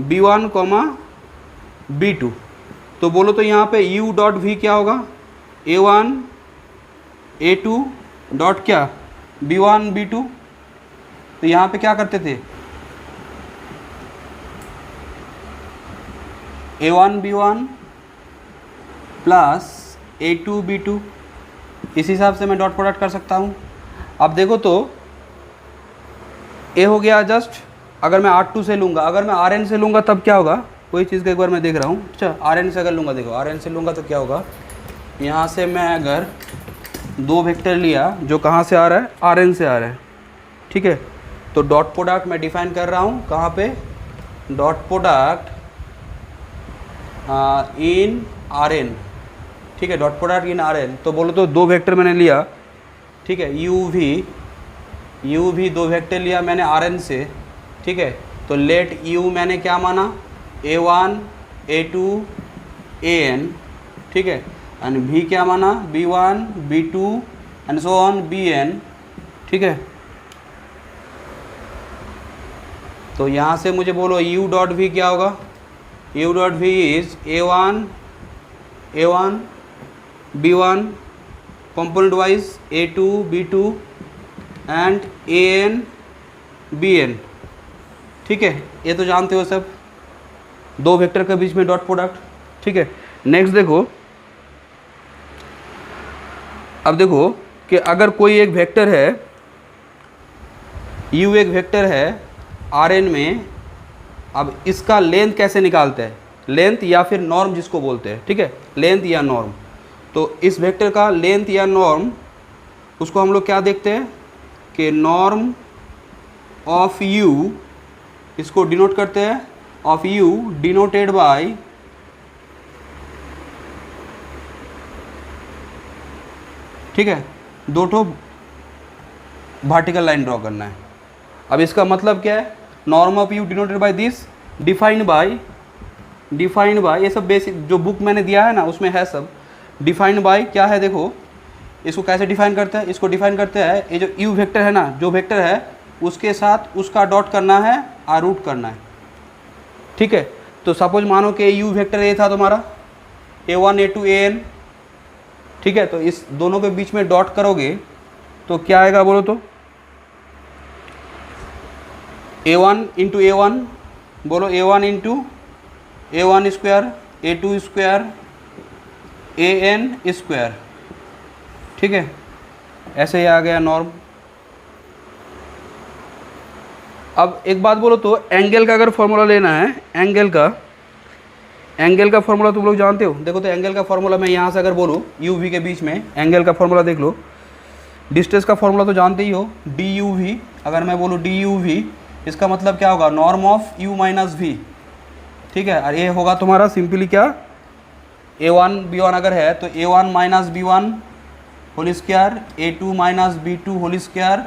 b1 b2। तो बोलो तो यहाँ पे u डॉट v क्या होगा, a1 a2 डॉट क्या b1 b2। तो यहाँ पे क्या करते थे, a1 b1 plus a2 b2, इस हिसाब से मैं डॉट प्रोडक्ट कर सकता हूँ। अब देखो तो ए हो गया जस्ट, अगर मैं R2 से लूँगा, अगर मैं Rn से लूँगा तब क्या होगा, कोई चीज़ का एक बार मैं देख रहा हूँ। अच्छा, Rn से अगर लूँगा, देखो Rn से लूँगा तो क्या होगा, यहाँ से मैं अगर दो वेक्टर लिया जो कहाँ से आ रहा है, Rn से आ रहा है। ठीक है, तो डॉट प्रोडक्ट मैं डिफाइन कर रहा हूँ कहाँ पे, डॉट प्रोडक्ट इन Rn। ठीक है, डॉट प्रोडक्ट इन Rn, तो बोलो तो दो वेक्टर मैंने लिया। ठीक है, u भी दो वेक्टर लिया मैंने Rn से। ठीक है, तो लेट u मैंने क्या माना, a1 a2 an। ठीक है, एंड v क्या माना, b1 b2 and so on bn। ठीक है, तो यहाँ से मुझे बोलो u डॉट v क्या होगा, u dot v is a1 b1 component wise a2 b2 and an bn। ठीक है, ये तो जानते हो सब, दो वेक्टर के बीच में डॉट प्रोडक्ट। ठीक है, नेक्स्ट देखो, अब देखो कि अगर कोई एक वेक्टर है, u एक वेक्टर है Rn में, अब इसका लेंथ कैसे निकालते हैं, लेंथ या फिर नॉर्म जिसको बोलते हैं। ठीक है, लेंथ या नॉर्म, तो इस वेक्टर का लेंथ या नॉर्म उसको हम लोग क्या देखते हैं कि नॉर्म ऑफ u, इसको डिनोट करते हैं ऑफ u डिनोटेड बाय ठीक है, दो ठो वर्टिकल लाइन ड्रॉ करना है। अब इसका मतलब क्या है, norm of u denoted by this, defined by, ये सब बेसिक जो बुक मैंने दिया है ना उसमें है सब, डिफाइंड बाय क्या है, देखो इसको कैसे डिफाइन करते हैं, इसको डिफाइन करते हैं ये जो यू वेक्टर है ना, जो वेक्टर है उसके साथ उसका डॉट करना है और रूट करना है, ठीक है। तो सपोज मानो कि यू वेक्टर ए था तुम्हारा a1 a2 an, ठीक है। तो इस दोनों के बीच में डॉट करोगे तो क्या आएगा बोलो तो, a1 इंटू a1, बोलो a1 into a1 square a2 square an square, ठीक है। ऐसे ही आ गया नॉर्म। अब एक बात बोलो तो, एंगल का अगर फॉर्मूला लेना है, एंगल का फॉर्मूला तुम लोग जानते हो। देखो तो एंगल का फॉर्मूला मैं यहाँ से अगर बोलूँ यू वी के बीच में एंगल का फॉर्मूला देख लो। डिस्टेंस का फॉर्मूला तो जानते ही हो, डी यू वी। अगर मैं बोलूँ डी यू वी, इसका मतलब क्या होगा, norm of U minus V, ठीक है। और ये होगा तुम्हारा सिंपली क्या, a1 b1 अगर है तो a1 minus b1 whole square, a2 minus b2 whole square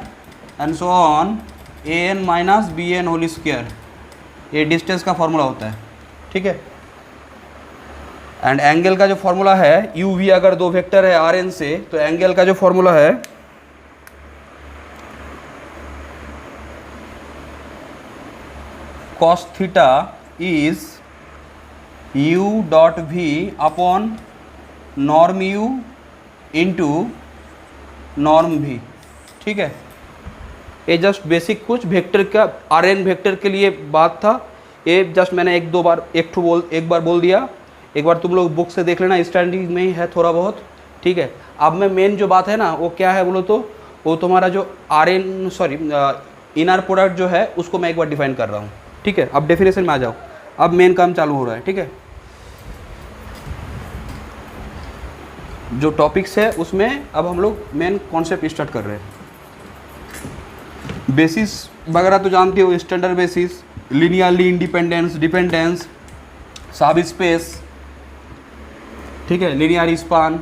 and so on an minus bn whole square. ये डिस्टेंस का फॉर्मूला होता है, ठीक है। एंड एंगल का जो फॉर्मूला है, यू वी अगर दो वेक्टर है आर एन से, तो एंगल का जो फॉर्मूला है cos theta is u dot v upon norm u into norm v, ठीक है। ये जस्ट बेसिक कुछ वेक्टर का आर एन वेक्टर के लिए बात था। ये जस्ट मैंने एक बार बोल दिया। एक बार तुम लोग बुक से देख लेना, स्टैंडिंग में ही है थोड़ा बहुत, ठीक है। अब मैं मेन जो बात है ना वो क्या है बोलो तो, वो तुम्हारा जो इनर प्रोडक्ट जो है उसको मैं एक बार डिफाइन कर रहा हूँ, ठीक है। अब डेफिनेशन में आ जाओ, अब मेन काम चालू हो रहा है, ठीक है। जो टॉपिक्स है उसमें अब हम लोग मेन कॉन्सेप्ट स्टार्ट कर रहे हैं। बेसिस वगैरह तो जानते हो, standard basis, linearly independence, dependence, सब स्पेस, ठीक है, लिनियर स्पान,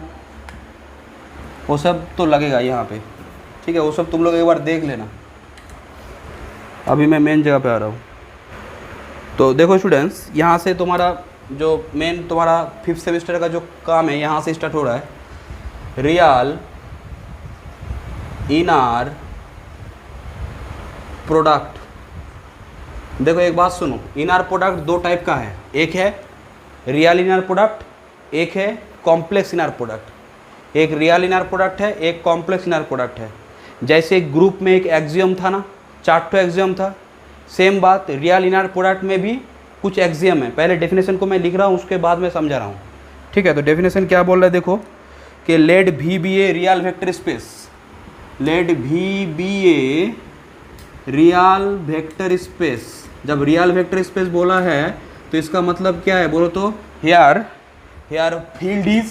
वो सब तो लगेगा यहाँ पे, ठीक है। वो सब तुम लोग एक बार देख लेना। अभी मैं मेन जगह पे आ रहा हूँ। तो देखो स्टूडेंट्स, यहाँ से तुम्हारा जो मेन तुम्हारा 5th सेमेस्टर का जो काम है यहाँ से स्टार्ट हो रहा है। Real inner product. देखो एक बात सुनो, इनर प्रोडक्ट दो टाइप का है, एक है रियल इनर प्रोडक्ट, एक है कॉम्प्लेक्स इनर प्रोडक्ट। एक रियल इनर प्रोडक्ट है, एक कॉम्प्लेक्स इनर प्रोडक्ट है। जैसे ग्रुप में एक एक्सियम था ना, 4 एक्सियम था, सेम बात रियल इनर प्रोडक्ट में भी कुछ एक्सियम है। पहले डेफिनेशन को मैं लिख रहा हूँ, उसके बाद में समझा रहा हूँ, ठीक है। तो डेफिनेशन क्या बोल रहा है देखो, कि let V be a real vector space, let V be a real vector space. जब रियल वेक्टर स्पेस बोला है तो इसका मतलब क्या है बोलो तो, here field is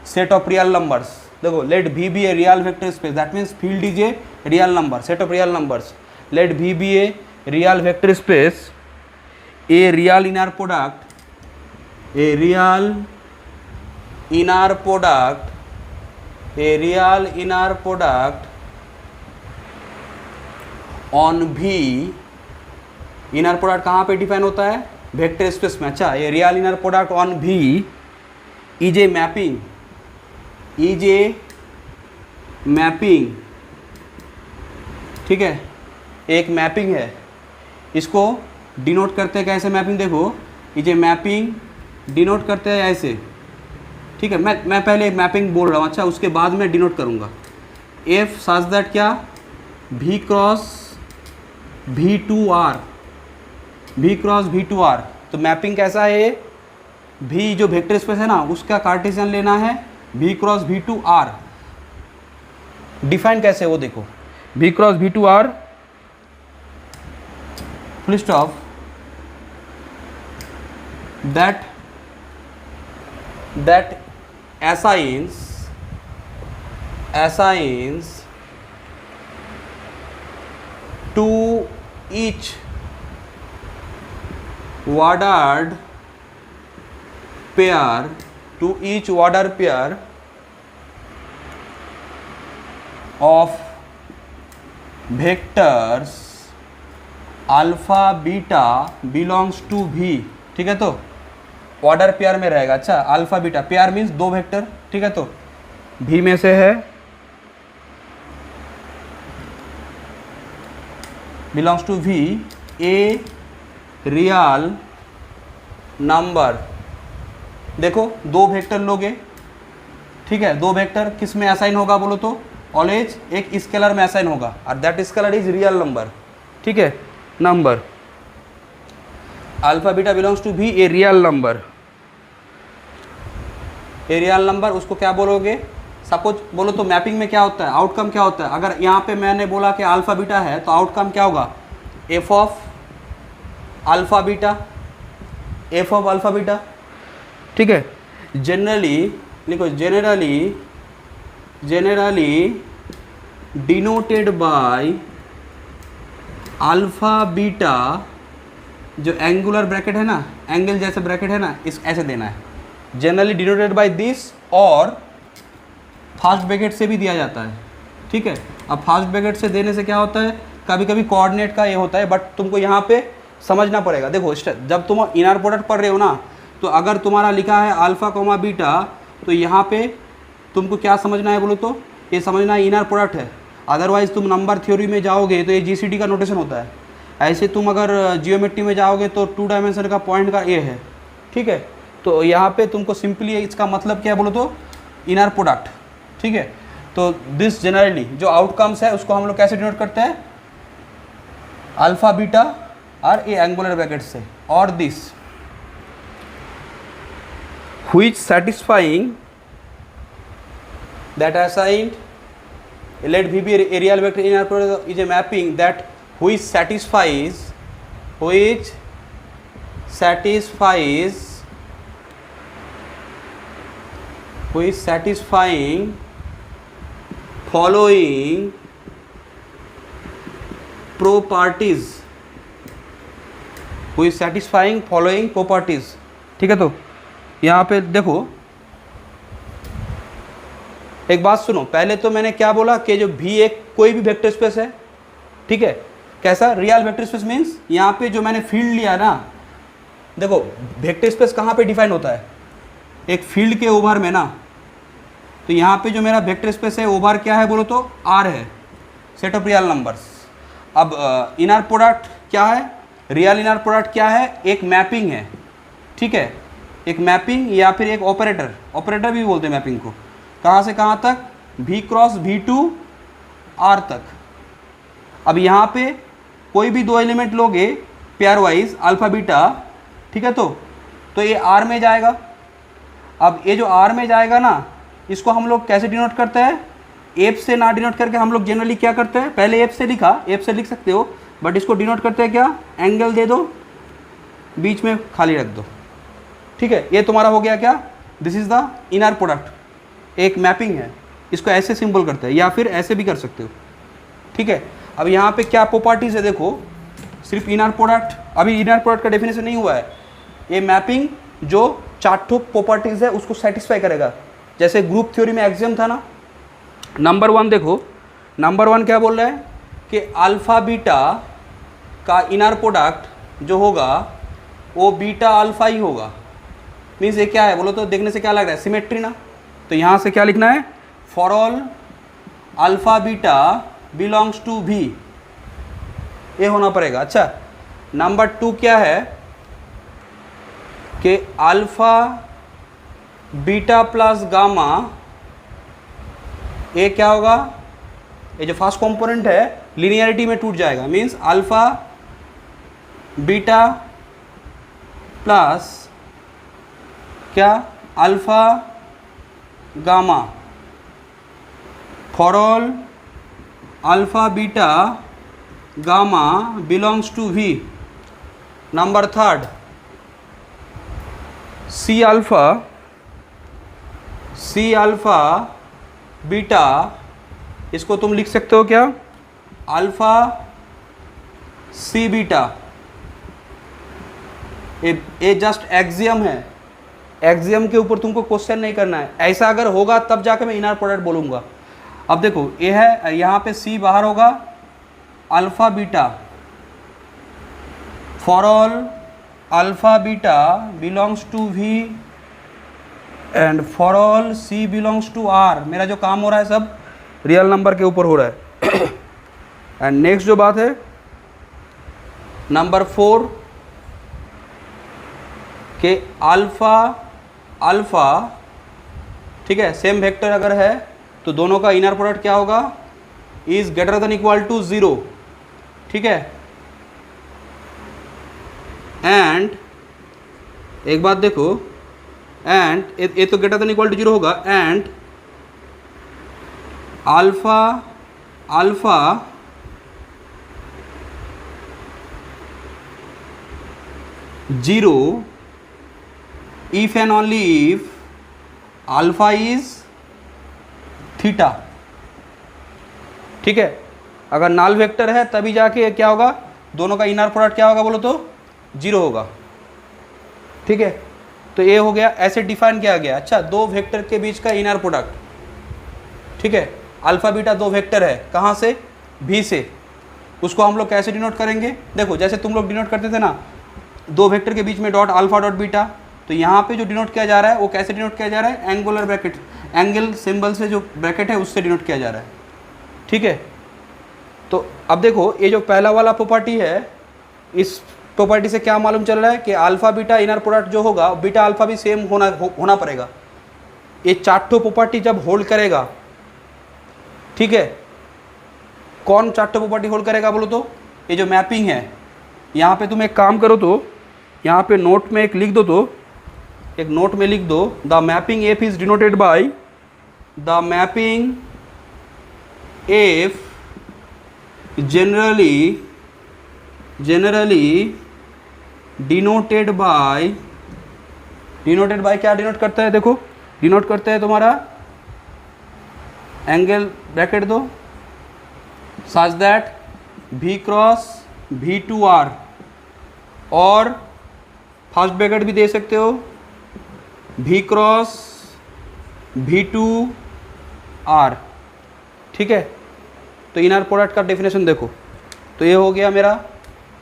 set of real numbers. देखो let V be a real vector space, that means field is a real number, set of real numbers. Let V be a real vector space, a real inner product, a real inner product, a real inner product on V। Inner product कहाँ पे define होता है, vector space में। अच्छा, ये real inner product on V is a mapping, is a mapping, ठीक है, एक मैपिंग है। इसको डिनोट करते हैं कैसे मैपिंग, देखो इज ए मैपिंग डिनोट करते हैं ऐसे, ठीक है। मैं पहले मैपिंग बोल रहा हूँ, अच्छा, उसके बाद में डिनोट करूँगा। एफ सच दैट क्या, V cross V2R, V cross V2R। तो मैपिंग कैसा है, V जो वेक्टर स्पेस है ना उसका कार्टेशियन लेना है, V क्रॉस V2R। डिफाइन कैसे वो देखो, V cross V2R full stop, that assigns to each ordered pair, of vectors alpha beta belongs to V, ठीक है। तो ऑर्डर पेयर में रहेगा। अच्छा, अल्फा बीटा पेयर मीन्स दो वेक्टर, ठीक है। तो भी में से है belongs to V a real number. देखो दो वेक्टर लोगे, ठीक है, दो वेक्टर किस में असाइन होगा बोलो तो ऑलवेज एक स्केलर में असाइन होगा, और that scalar is real number, ठीक है, number. Alpha beta belongs to V a real number. A real number उसको क्या बोलोगे, सपोज बोलो तो मैपिंग में क्या होता है, आउटकम क्या होता है। अगर यहाँ पे मैंने बोला कि अल्फा बीटा है तो आउटकम क्या होगा, F of alpha beta, F of alpha beta, ठीक है। जनरली लिखो, generally denoted by alpha beta, जो एंगुलर ब्रैकेट है ना, एंगल जैसे ब्रैकेट है ना, इस ऐसे देना है। जनरली डिनोटेड बाय दिस, और फास्ट ब्रैकेट से भी दिया जाता है, ठीक है। अब फास्ट ब्रैकेट से देने से क्या होता है, कभी कभी कोऑर्डिनेट का ये होता है, बट तुमको यहाँ पे समझना पड़ेगा। देखो जब तुम इनर प्रोडक्ट पढ़ रहे हो ना, तो अगर तुम्हारा लिखा है अल्फा कोमा बीटा, तो यहाँ पे तुमको क्या समझना है बोलो तो, ये समझना है इनर प्रोडक्ट है। अदरवाइज तुम नंबर थ्योरी में जाओगे तो ये जीसीडी का नोटेशन होता है। ऐसे तुम अगर जियोमेट्री में जाओगे तो 2 डायमेंशन का पॉइंट का ए है, ठीक है। तो यहाँ पे तुमको सिंपली इसका मतलब क्या है बोलो तो इनर प्रोडक्ट, ठीक है। तो दिस जनरली जो आउटकम्स है उसको हम लोग कैसे डिनोट करते हैं, अल्फा बीटा और ए एंगुलर ब्रैकेट से, और this which satisfying that assigned let V be a real vector in our product is a mapping that which satisfies satisfying following properties, which satisfying following properties, ठीक है। तो यहाँ पे देखो एक बात सुनो, पहले तो मैंने क्या बोला कि जो भी एक कोई भी वेक्टर स्पेस है, ठीक है, कैसा रियल वेक्टर स्पेस मीन्स यहाँ पे जो मैंने फील्ड लिया ना, देखो वेक्टर स्पेस कहाँ पे डिफाइन होता है, एक फील्ड के ओवर में ना। तो यहाँ पे जो मेरा वेक्टर स्पेस है ओवर क्या है बोलो तो आर है, सेट ऑफ रियल नंबर्स। अब इनर प्रोडक्ट क्या है, रियल इनर प्रोडक्ट क्या है, एक मैपिंग है, ठीक है, एक मैपिंग या फिर एक ऑपरेटर भी बोलते हैं मैपिंग को। कहाँ से कहाँ तक, V क्रॉस V2 R तक। अब यहाँ पे कोई भी दो एलिमेंट लोगे पेयर वाइज अल्फा बीटा, ठीक है। तो ये R में जाएगा। अब ये जो R में जाएगा ना, इसको हम लोग कैसे डिनोट करते हैं, एफ से ना डिनोट करके हम लोग जनरली क्या करते हैं, पहले एफ से लिखा, एफ से लिख सकते हो, बट इसको डिनोट करते हैं क्या, एंगल दे दो, बीच में खाली रख दो, ठीक है। ये तुम्हारा हो गया क्या, this is the inner product, एक मैपिंग है, इसको ऐसे सिंबल करते हैं या फिर ऐसे भी कर सकते हो, ठीक है। अब यहाँ पे क्या प्रॉपर्टीज है देखो, सिर्फ इनर प्रोडक्ट, अभी इनर प्रोडक्ट का डेफिनेशन नहीं हुआ है। ये मैपिंग जो चार्टो प्रॉपर्टीज है उसको सेटिस्फाई करेगा। जैसे ग्रुप थ्योरी में एक्सियम था ना, नंबर 1 देखो, नंबर 1 क्या बोल रहा है कि अल्फा बीटा का इनर प्रोडक्ट जो होगा वो बीटा अल्फा ही होगा। मीन्स ये क्या है बोलो तो, देखने से क्या लग रहा है, सिमेट्री ना। तो यहाँ से क्या लिखना है, for all alpha beta belongs to V, ये होना पड़ेगा। अच्छा, नंबर 2 क्या है कि अल्फा बीटा प्लस गामा, ये क्या होगा, ये जो फर्स्ट कंपोनेंट है लिनियरिटी में टूट जाएगा। मीन्स अल्फा बीटा प्लस क्या, alpha gamma, for all alpha beta gamma belongs to V. Number 3 C alpha beta, इसको तुम लिख सकते हो क्या, अल्फा सी बीटा। ये जस्ट एक्सियम है, एक्सियम के ऊपर तुमको क्वेश्चन नहीं करना है। ऐसा अगर होगा तब जाके मैं इनर प्रोडक्ट बोलूँगा। अब देखो ये है, यहाँ पे सी बाहर होगा, alpha beta for all alpha beta belongs to V and for all C belongs to R। मेरा जो काम हो रहा है सब रियल नंबर के ऊपर हो रहा है। एंड नेक्स्ट जो बात है नंबर 4 के अल्फा ठीक है सेम वेक्टर अगर है तो दोनों का इनर प्रोडक्ट क्या होगा, is greater than equal to 0, ठीक है। एंड एक बात देखो, एंड ये तो ग्रेटर देन इक्वल टू 0 होगा, and alpha zero if and only if alpha is theta, ठीक है। अगर नाल वेक्टर है तभी जाके क्या होगा, दोनों का इनर प्रोडक्ट क्या होगा बोलो तो 0 होगा, ठीक है। तो ये हो गया, ऐसे डिफाइन किया गया। अच्छा, दो वेक्टर के बीच का इनर प्रोडक्ट, ठीक है। अल्फा बीटा दो वेक्टर है, कहाँ से, भी से। उसको हम लोग कैसे डिनोट करेंगे, देखो जैसे तुम लोग डिनोट करते थे ना, दो वेक्टर के बीच में डॉट अल्फा डॉट बीटा, तो यहाँ पे जो डिनोट किया जा रहा है वो कैसे डिनोट किया जा रहा है, एंगुलर ब्रैकेट, एंगल सिंबल से जो ब्रैकेट है उससे डिनोट किया जा रहा है, ठीक है। तो अब देखो ये जो पहला वाला प्रॉपर्टी है, इस प्रॉपर्टी से क्या मालूम चल रहा है कि अल्फा बीटा इनर प्रोडक्ट जो होगा बीटा अल्फा भी सेम होना पड़ेगा। ये चारों प्रॉपर्टी जब होल्ड करेगा, ठीक है। कौन चारों प्रॉपर्टी होल्ड करेगा बोलो तो, ये जो मैपिंग है, यहाँ पे तुम एक काम करो तो यहाँ पे नोट में एक लिख दो, तो एक नोट में लिख दो, the mapping F is denoted by, the mapping F generally denoted by क्या डिनोट करता है, देखो डिनोट करता है तुम्हारा एंगल ब्रैकेट दो such that V cross V2R, और फर्स्ट ब्रैकेट भी दे सकते हो V क्रॉस V2R, ठीक है। तो इनर प्रोडक्ट का डेफिनेशन देखो, तो ये हो गया मेरा,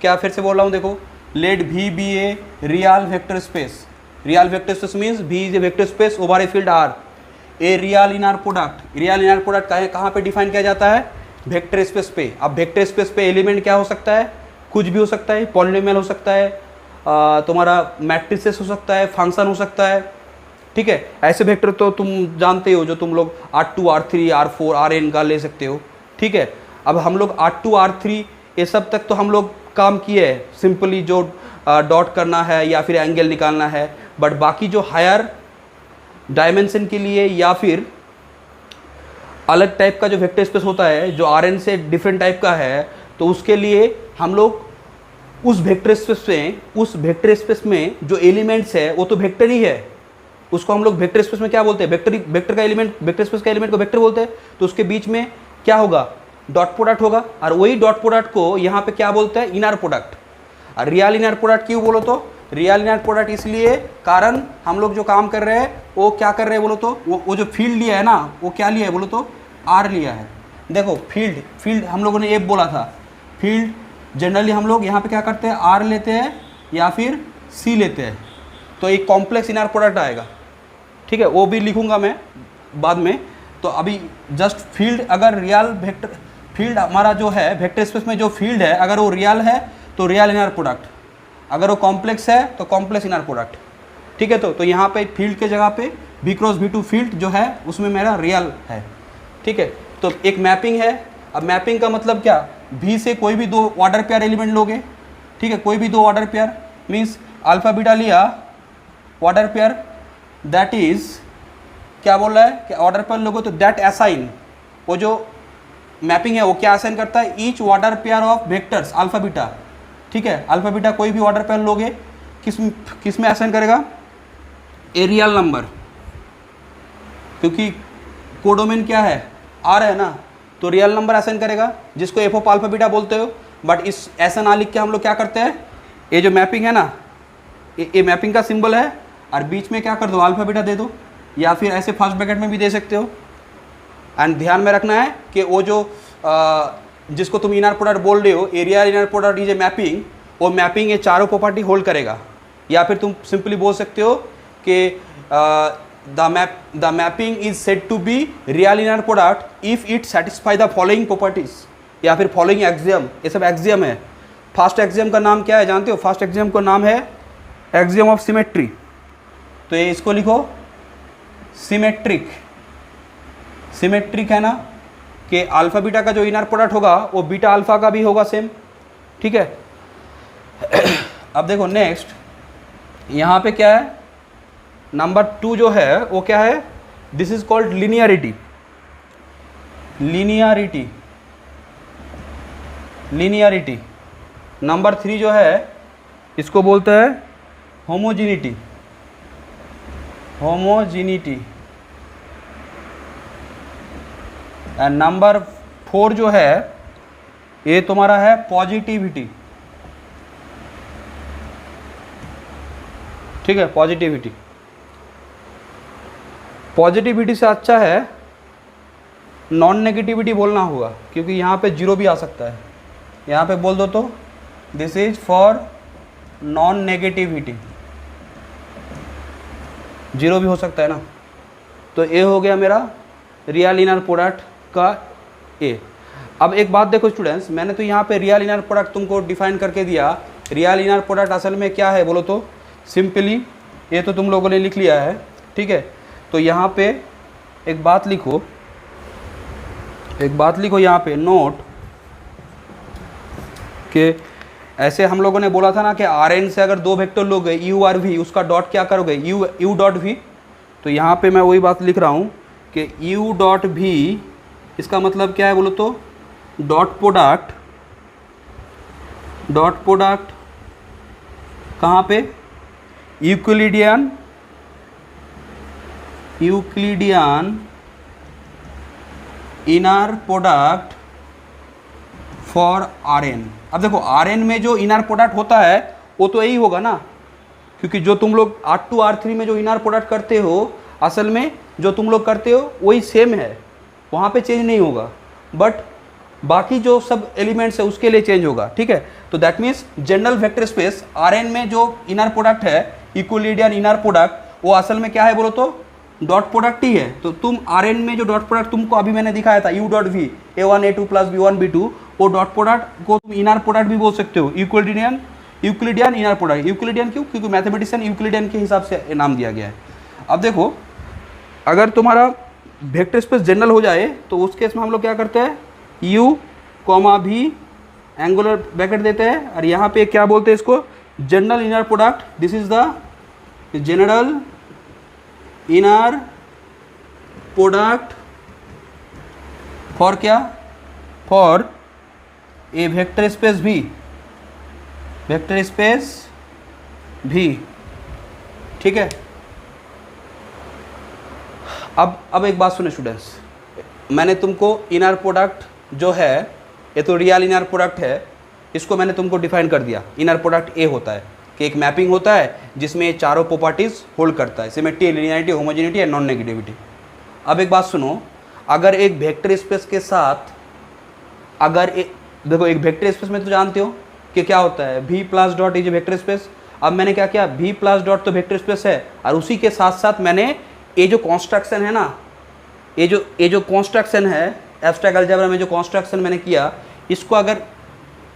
क्या फिर से बोल रहा हूँ देखो, let V be a real vector space, real vector space means V is a vector space over a field R, a real inner product, real inner product कहाँ पे डिफाइन किया जाता है, वेक्टर स्पेस पे। अब वेक्टर स्पेस पे element क्या हो सकता है, कुछ भी हो सकता है, पॉलिनोमियल हो सकता है, तुम्हारा मैट्रिसेस हो सकता है, फंक्शन हो सकता है, ठीक है। ऐसे वेक्टर तो तुम जानते हो जो तुम लोग R2 R3 R4 Rn का ले सकते हो, ठीक है। अब हम लोग R2 R3 ये सब तक तो हम लोग काम किए हैं, सिंपली जो डॉट करना है या फिर एंगल निकालना है, बट बाकी जो हायर डायमेंशन के लिए या फिर अलग टाइप का जो वेक्टर स्पेस होता है जो Rn से डिफरेंट टाइप का है, तो उसके लिए हम लोग उस वेक्टर स्पेस में जो एलिमेंट्स है वो तो वेक्टर ही है, उसको हम लोग वेक्टर स्पेस में क्या बोलते हैं, वेक्टर का एलिमेंट, वेक्टर स्पेस का एलिमेंट को वेक्टर बोलते हैं। तो उसके बीच में क्या होगा, डॉट प्रोडक्ट होगा, और वही डॉट प्रोडक्ट को यहाँ पे क्या बोलते हैं, इनर प्रोडक्ट। और रियल इनर प्रोडक्ट क्यों बोलो तो, रियल इनर प्रोडक्ट इसलिए कारण हम लोग जो काम कर रहे हैं वो क्या कर रहे हैं बोलो तो, वो जो फील्ड लिया है ना, वो क्या लिया है बोलो तो, R लिया है। देखो फील्ड हम लोगों ने एफ बोला था, फील्ड जनरली हम लोग यहाँ पे क्या करते हैं, R लेते हैं या फिर C लेते हैं, तो एक कॉम्प्लेक्स इनर प्रोडक्ट आएगा, ठीक है। वो भी लिखूंगा मैं बाद में। तो अभी जस्ट फील्ड, अगर रियल वेक्टर फील्ड हमारा जो है वेक्टर स्पेस में जो फील्ड है, अगर वो रियल है तो रियल इनर प्रोडक्ट, अगर वो कॉम्प्लेक्स है तो कॉम्प्लेक्स इनर प्रोडक्ट, ठीक है। तो यहाँ पे फील्ड के जगह पे V क्रॉस V2 फील्ड जो है उसमें मेरा रियल है, ठीक है। तो एक मैपिंग है। अब मैपिंग का मतलब क्या, V से कोई भी दो ऑर्डर पेयर एलिमेंट लोगे, ठीक है, कोई भी दो order pair means alpha beta लिया ऑर्डर पेयर, दैट इज क्या बोल रहा है कि ऑर्डर पेयर लोगो तो दैट असाइन, वो जो मैपिंग है वो क्या असाइन करता है, each order pair of vectors alpha beta, ठीक है। अल्फा बीटा कोई भी ऑर्डर पेयर लोगे किस में असाइन करेगा, ए रियल नंबर, क्योंकि कोडोमेन क्या है, R है ना, तो रियल नंबर असाइन करेगा जिसको एफ ऑफ अल्फा बीटा बोलते हो। बट इस ऐसा ना लिख के हम लोग क्या करते हैं, ये जो मैपिंग है ना, ये मैपिंग का सिंबल है, और बीच में क्या कर दो, अल्फा बीटा दे दो, या फिर ऐसे फर्स्ट ब्रैकेट में भी दे सकते हो। एंड ध्यान में रखना है कि वो जो जिसको तुम इनर प्रोडक्ट बोल रहे हो, area inner product is a mapping, वो मैपिंग ये चारों प्रॉपर्टी होल्ड करेगा, या फिर तुम सिंपली बोल सकते हो कि the mapping is said to be real inner product if it satisfy the following properties, या फिर फॉलोइंग एक्सियम। ये सब एक्सियम है। फर्स्ट एक्सियम का नाम क्या है जानते हो? फर्स्ट एक्सियम का नाम है एक्सियम ऑफ सिमेट्री। तो ये इसको लिखो सिमेट्रिक। सिमेट्रिक है ना कि अल्फा बीटा का जो इनर प्रोडक्ट होगा वो बीटा अल्फा का भी होगा सेम, ठीक है। अब देखो नेक्स्ट यहाँ पे क्या है, नंबर 2 जो है वो क्या है, this is called linearity. Linearity linearity. Number 3 जो है इसको बोलते हैं होमोजीनिटी। होमोजीनिटी। एंड नंबर 4 जो है ये तुम्हारा है पॉजिटिविटी, ठीक है। पॉजिटिविटी। पॉजिटिविटी से अच्छा है नॉन नेगेटिविटी बोलना होगा, क्योंकि यहाँ पे जीरो भी आ सकता है। यहाँ पे बोल दो तो this is for non negativity, zero भी हो सकता है ना। तो ए हो गया मेरा रियल इनर प्रोडक्ट का ए। अब एक बात देखो स्टूडेंट्स, मैंने तो यहाँ पे रियल इनर प्रोडक्ट तुमको डिफाइन करके दिया। रियल इनर प्रोडक्ट असल में क्या है बोलो तो सिंपली ये तो तुम लोगों ने लिख लिया है, ठीक है। तो यहाँ पे एक बात लिखो, यहाँ पे नोट कि ऐसे हम लोगों ने बोला था ना कि Rn से अगर 2 वेक्टर लोगे यू आर वी, उसका डॉट क्या करोगे, यू डॉट वी। तो यहाँ पे मैं वही बात लिख रहा हूँ कि यू डॉट वी इसका मतलब क्या है बोलो तो डॉट प्रोडक्ट कहाँ पे, Euclidean inner product for Rn। अब देखो Rn में जो इनर प्रोडक्ट होता है वो तो यही होगा ना, क्योंकि जो तुम लोग R2 R3 में जो इनर प्रोडक्ट करते हो असल में जो तुम लोग करते हो वही सेम है, वहाँ पे चेंज नहीं होगा। बट बाकी जो सब एलिमेंट्स है उसके लिए चेंज होगा, ठीक है। तो that means general vector space Rn में जो इनर प्रोडक्ट है इक्विलिडियन इनर प्रोडक्ट वो असल में क्या है बोलो तो डॉट प्रोडक्ट ही है। तो तुम Rn में जो डॉट प्रोडक्ट तुमको अभी मैंने दिखाया था u dot we a1 a2 plus b1 b2, वो डॉट प्रोडक्ट को तुम इनर प्रोडक्ट भी बोल सकते हो, यूक्लिडियन इनर प्रोडक्ट। यूक्लिडियन क्यों? क्योंकि मैथमेटिशियन यूक्लिडियन के हिसाब से नाम दिया गया है। अब देखो अगर तुम्हारा वेक्टर स्पेस जनरल हो जाए तो उस केस में हम लोग क्या करते हैं, u कॉमा भी एंगुलर ब्रैकेट देते हैं और यहाँ पे क्या बोलते हैं इसको, general inner product. This is the general inner product for क्या, फॉर ए वेक्टर स्पेस भी, ठीक है। अब एक बात सुने स्टूडेंट्स, मैंने तुमको इनर प्रोडक्ट जो है ये तो रियल इनर प्रोडक्ट है, इसको मैंने तुमको डिफाइन कर दिया। इनर प्रोडक्ट ए होता है कि एक मैपिंग होता है जिसमें ये चारों प्रॉपर्टीज होल्ड करता है, symmetry, linearity, homogeneity and non negativity. अब एक बात सुनो, अगर एक वेक्टर स्पेस के साथ देखो एक वेक्टर स्पेस में तो जानते हो कि क्या होता है, v plus dot is a vector space. अब मैंने क्या किया, v प्लस डॉट तो वेक्टर स्पेस है और उसी के साथ साथ मैंने ये जो कॉन्स्ट्रक्शन है ना, ये जो कॉन्स्ट्रक्शन है एब्स्ट्रैक्ट अलजेब्रा में जो कॉन्स्ट्रक्शन मैंने किया, इसको अगर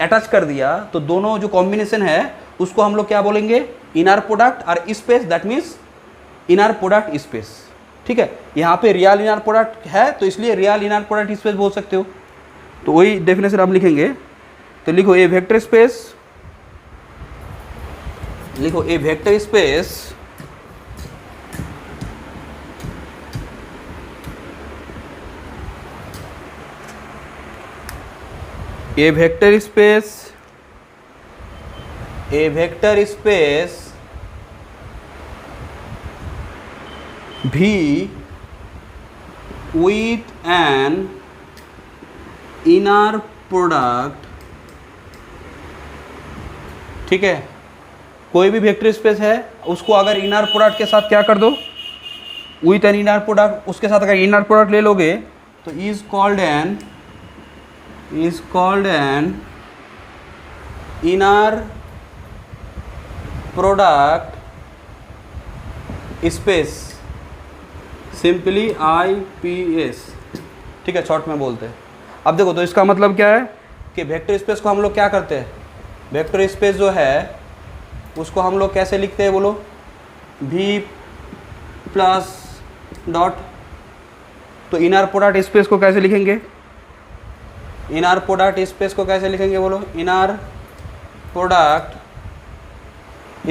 अटैच कर दिया तो दोनों जो कॉम्बिनेशन है उसको हम लोग क्या बोलेंगे, इनर प्रोडक्ट और space, that means inner product space, ठीक है। यहाँ पे रियल इनर प्रोडक्ट है तो इसलिए रियल इनर प्रोडक्ट स्पेस बोल सकते हो। तो वही डेफिनेशन आप लिखेंगे, तो लिखो a vector space, a vector space V with an inner product, ठीक है। कोई भी वेक्टर स्पेस है उसको अगर इनर प्रोडक्ट के साथ क्या कर दो, विथ एन इनर प्रोडक्ट, उसके साथ अगर इनर प्रोडक्ट ले लोगे तो is called an inner product space, simply IPS, ठीक है, शॉर्ट में बोलते हैं। अब देखो तो इसका मतलब क्या है कि वेक्टर स्पेस को हम लोग क्या करते हैं, वेक्टर स्पेस जो है उसको हम लोग कैसे लिखते हैं बोलो, V प्लस डॉट, तो इनर प्रोडक्ट स्पेस को कैसे लिखेंगे, इनर प्रोडक्ट स्पेस को कैसे लिखेंगे बोलो, इनर प्रोडक्ट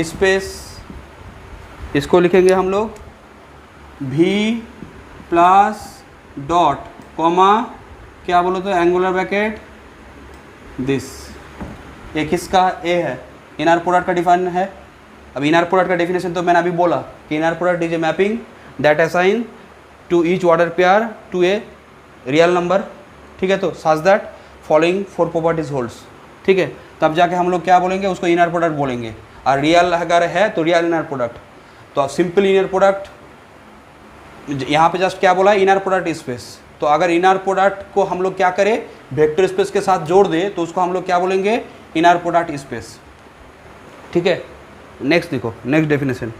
स्पेस, इसको लिखेंगे हम लोग V प्लस डॉट कॉमा क्या बोलो तो एंगुलर ब्रैकेट दिस, ये किसका ए है, इनर प्रोडक्ट का डिफाइन है। अब इनर प्रोडक्ट का डेफिनेशन तो मैंने अभी बोला कि inner product is a mapping that assign to each order pair to a real number, ठीक है, तो such that following 4 properties holds, ठीक है, तब जाके हम लोग क्या बोलेंगे, उसको इनर प्रोडक्ट बोलेंगे। और रियल अगर है तो रियल इनर प्रोडक्ट, तो अब सिंपल इनर प्रोडक्ट, यहाँ पे जस्ट क्या बोला है, इनर प्रोडक्ट स्पेस, तो अगर इनर प्रोडक्ट को हम लोग क्या करें, वेक्टर स्पेस के साथ जोड़ दे तो उसको हम लोग क्या बोलेंगे, इनर प्रोडक्ट स्पेस, ठीक है। नेक्स्ट देखो, नेक्स्ट डेफिनेशन,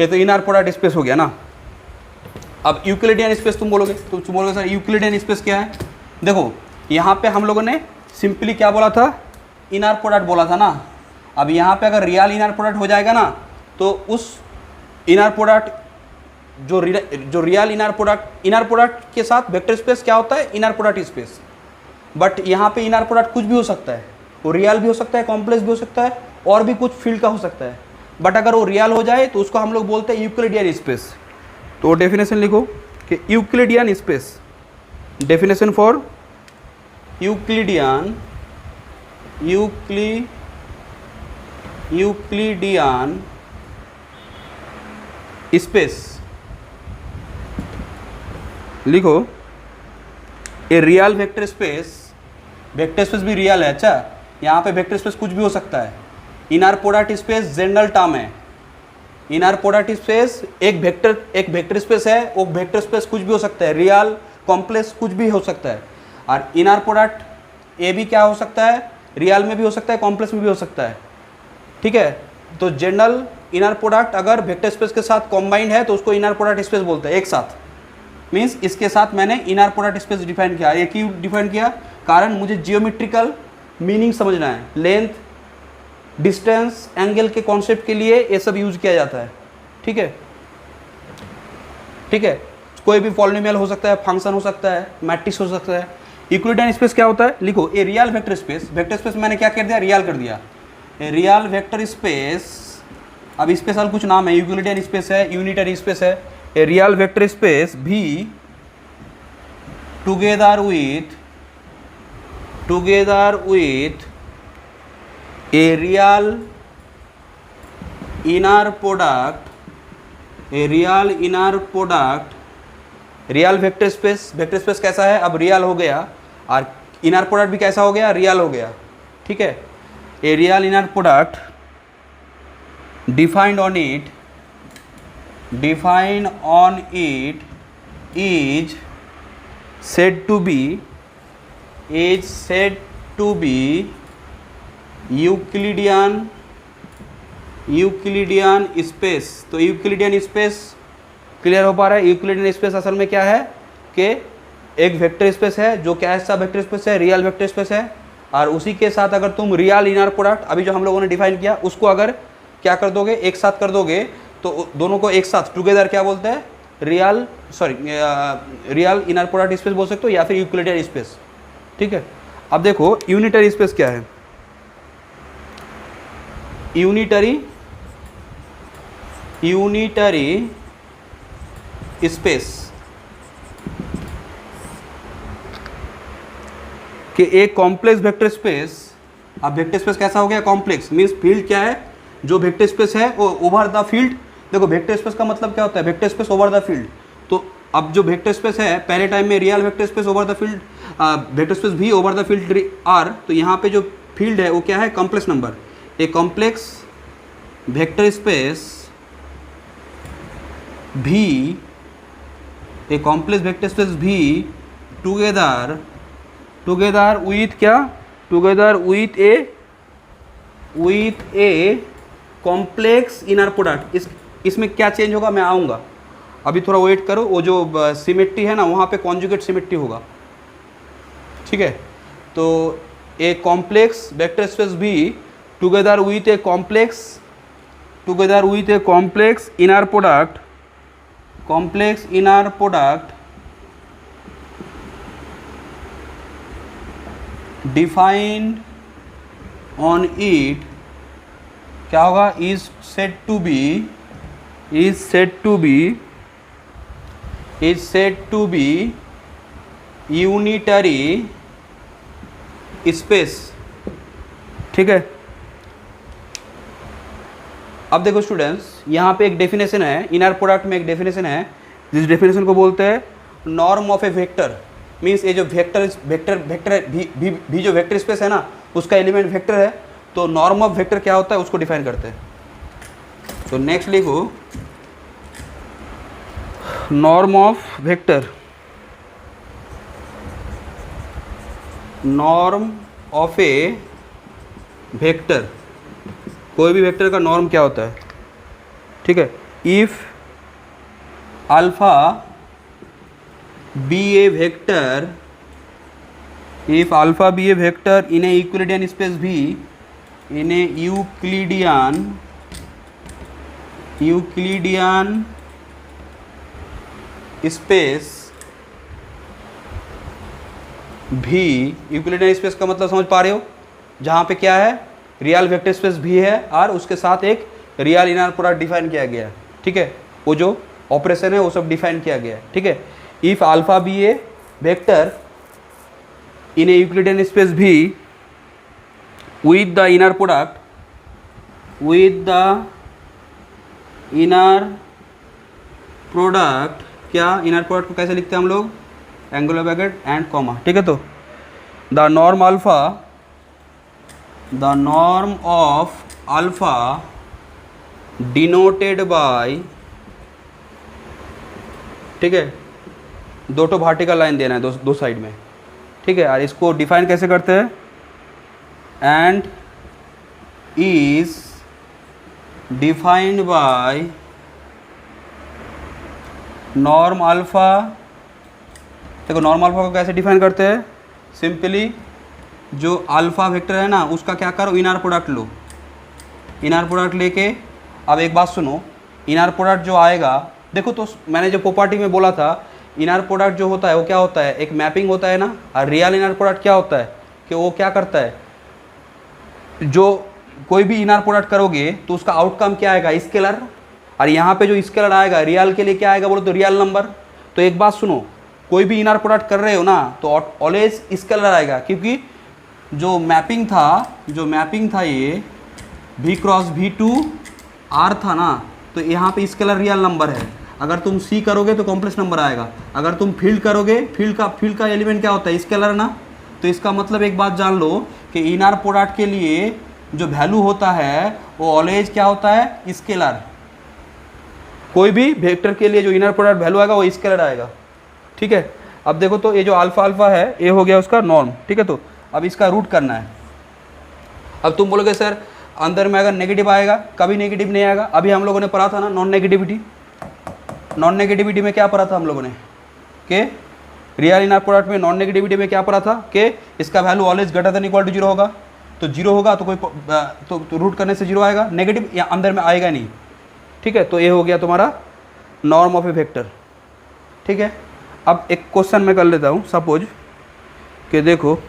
ये तो इनर प्रोडक्ट स्पेस हो गया ना। अब यूक्लिडियन स्पेस तुम बोलोगे सर यूक्लिडियन स्पेस क्या है, देखो यहाँ पे हम लोगों ने सिंपली क्या बोला था, इनर प्रोडक्ट बोला था ना। अब यहाँ पे अगर रियल इनर प्रोडक्ट हो जाएगा ना, तो उस इनर प्रोडक्ट जो रियल इनर प्रोडक्ट के साथ वेक्टर स्पेस क्या होता है, इनर प्रोडक्ट स्पेस। बट यहाँ पे इनर प्रोडक्ट कुछ भी हो सकता है, वो रियल भी हो सकता है, कॉम्प्लेक्स भी हो सकता है, और भी कुछ फील्ड का हो सकता है। बट अगर वो रियल हो जाए तो उसको हम लोग बोलते हैं यूक्लिडियन स्पेस। तो डेफिनेशन लिखो कि Euclidean space, definition for Euclidean space लिखो, ए रियल वेक्टर स्पेस भी रियल है, अच्छा यहाँ पे वेक्टर स्पेस कुछ भी हो सकता है। Inner product space general term है, इनर प्रोडक्ट स्पेस एक वेक्टर स्पेस है, वो वेक्टर स्पेस कुछ भी हो सकता है, रियल कॉम्प्लेक्स कुछ भी हो सकता है। और इनर प्रोडक्ट ए भी क्या हो सकता है, रियल में भी हो सकता है, कॉम्प्लेक्स में भी हो सकता है, ठीक है। तो जनरल इनर प्रोडक्ट अगर वेक्टर स्पेस के साथ कॉम्बाइंड है तो उसको इनर प्रोडक्ट स्पेस बोलते हैं, एक साथ। मीन्स इसके साथ मैंने इनर प्रोडक्ट स्पेस डिफाइन किया। ये क्यों डिफाइन किया, कारण मुझे जियोमेट्रिकल मीनिंग समझना है, लेंथ, डिस्टेंस, एंगल के कॉन्सेप्ट के लिए ये सब यूज किया जाता है, ठीक है, ठीक है। कोई भी पॉलिनोमियल हो सकता है, फंक्शन हो सकता है, मैट्रिक्स हो सकता है। यूक्लिडियन स्पेस क्या होता है, लिखो ए रियल वेक्टर स्पेस मैंने क्या कर दिया, रियल कर दिया, ए रियल वेक्टर स्पेस। अब स्पेशल कुछ नाम है, यूक्लिडियन स्पेस है, यूनिटरी स्पेस है। ए real vector space V together with A real inner product, real vector space कैसा है, अब रियल हो गया, और इनर प्रोडक्ट भी कैसा हो गया, रियल हो गया, ठीक है। ए real inner product defined on it is said to be Euclidean space. तो यूक्लिडियन स्पेस क्लियर हो पा रहा है। यूक्लिडियन स्पेस असल में क्या है कि एक वेक्टर स्पेस है जो क्या ऐसा वेक्टर स्पेस है, रियल वेक्टर स्पेस है, और उसी के साथ अगर तुम रियल इनर प्रोडक्ट अभी जो हम लोगों ने डिफाइन किया उसको अगर क्या कर दोगे, एक साथ कर दोगे, तो दोनों को एक साथ टुगेदर क्या बोलते हैं, रियल इनर प्रोडक्ट स्पेस बोल सकते हो, या फिर यूक्लिडियन स्पेस, ठीक है। अब देखो यूनिटरी स्पेस क्या है, यूनिटरी स्पेस कि एक कॉम्प्लेक्स वेक्टर स्पेस। अब वेक्टर स्पेस कैसा हो गया, कॉम्प्लेक्स, मींस फील्ड क्या है, जो वेक्टर स्पेस है वो ओवर द फील्ड। देखो वेक्टर स्पेस का मतलब क्या होता है, vector space over the field. तो अब जो वेक्टर स्पेस है पहले टाइम में real vector space over the field, vector space भी ओवर द फील्ड आर, तो यहाँ पे जो फील्ड है वो क्या है, कॉम्प्लेक्स नंबर। एक कॉम्प्लेक्स वेक्टर स्पेस भी, एक complex vector space V together together with क्या, together with a complex inner product. इसमें क्या चेंज होगा मैं आऊँगा, अभी थोड़ा वेट करो। वो जो सिमेट्री है ना वहाँ पे कॉन्जुगेट सिमेट्री होगा, ठीक है। तो a complex vector space V together with a complex inner product, defined on it क्या होगा, is said to be unitary space, ठीक है। अब देखो स्टूडेंट्स, यहाँ पे एक डेफिनेशन है, इनर प्रोडक्ट में एक डेफिनेशन है, जिस डेफिनेशन को बोलते हैं norm of A vector. Means ये जो वेक्टर भी जो वेक्टर स्पेस है ना उसका एलिमेंट वेक्टर है, तो नॉर्म ऑफ वेक्टर क्या होता है उसको डिफाइन करते हैं। तो नेक्स्ट लिखो norm of vector, norm of A vector, कोई भी वेक्टर का नॉर्म क्या होता है, ठीक है। If alpha be a vector, if alpha be a vector in a Euclidean space V, in a Euclidean space V, Euclidean space का मतलब समझ पा रहे हो, जहाँ पे क्या है रियल वेक्टर स्पेस भी है और उसके साथ एक रियल इनर प्रोडक्ट डिफाइन किया गया है, ठीक है। वो जो ऑपरेशन है वो सब डिफाइन किया गया है, ठीक है। If alpha be a vector in a Euclidean space V with the inner product, क्या इनर प्रोडक्ट को कैसे लिखते हैं हम लोग, एंगुलर ब्रैकेट एंड कॉमा, ठीक है। तो the norm of alpha denoted by, ठीक है, दो तो वर्टिकल लाइन देना है दो साइड में, ठीक है। और इसको डिफाइन कैसे करते हैं, and is defined by norm alpha. देखो नॉर्म अल्फा को कैसे डिफाइन करते हैं, सिंपली जो अल्फा वेक्टर है ना उसका क्या करो, इनर प्रोडक्ट लो, इनर प्रोडक्ट लेके, अब एक बात सुनो, इनर प्रोडक्ट जो आएगा, देखो तो मैंने जो प्रॉपर्टी में बोला था इनर प्रोडक्ट जो होता है वो क्या होता है, एक मैपिंग होता है ना। और रियल इनर प्रोडक्ट क्या होता है कि वो क्या करता है, जो कोई भी इनर प्रोडक्ट करोगे तो उसका आउटकम क्या आएगा, स्केलर। और यहाँ पे जो स्केलर आएगा रियल के लिए क्या आएगा बोलो तो रियल नंबर। तो एक बात सुनो, कोई भी इनर प्रोडक्ट कर रहे हो ना तो ऑलवेज स्केलर आएगा, क्योंकि जो मैपिंग था ये v क्रॉस v2 r था ना, तो यहाँ पे स्केलर रियल नंबर है। अगर तुम c करोगे तो कॉम्प्लेक्स नंबर आएगा, अगर तुम फील्ड करोगे, फील्ड का एलिमेंट क्या होता है, स्केलर ना। तो इसका मतलब एक बात जान लो कि इनर प्रोडक्ट के लिए जो वैल्यू होता है वो ऑलवेज क्या होता है, स्केलर। कोई भी वेक्टर के लिए जो इनर प्रोडक्ट वैल्यू आएगा वो स्केलर आएगा, ठीक है। अब देखो तो ये जो अल्फा है ये हो गया उसका नॉर्म, ठीक है। तो अब इसका रूट करना है। अब तुम बोलोगे सर अंदर में अगर नेगेटिव आएगा, कभी नेगेटिव नहीं आएगा। अभी हम लोगों ने पढ़ा था ना नॉन नेगेटिविटी में क्या पढ़ा था हम लोगों ने, कि रियल इनर प्रोडक्ट में नॉन नेगेटिविटी में क्या पढ़ा था कि इसका value always greater than equal to 0 होगा। तो 0 होगा तो कोई तो रूट करने से 0 आएगा, नेगेटिव या अंदर में आएगा नहीं, ठीक है। तो ये हो गया तुम्हारा नॉर्म ऑफ ए वेक्टर, ठीक है। अब एक क्वेश्चन मैं कर लेता हूँ, सपोज कि देखो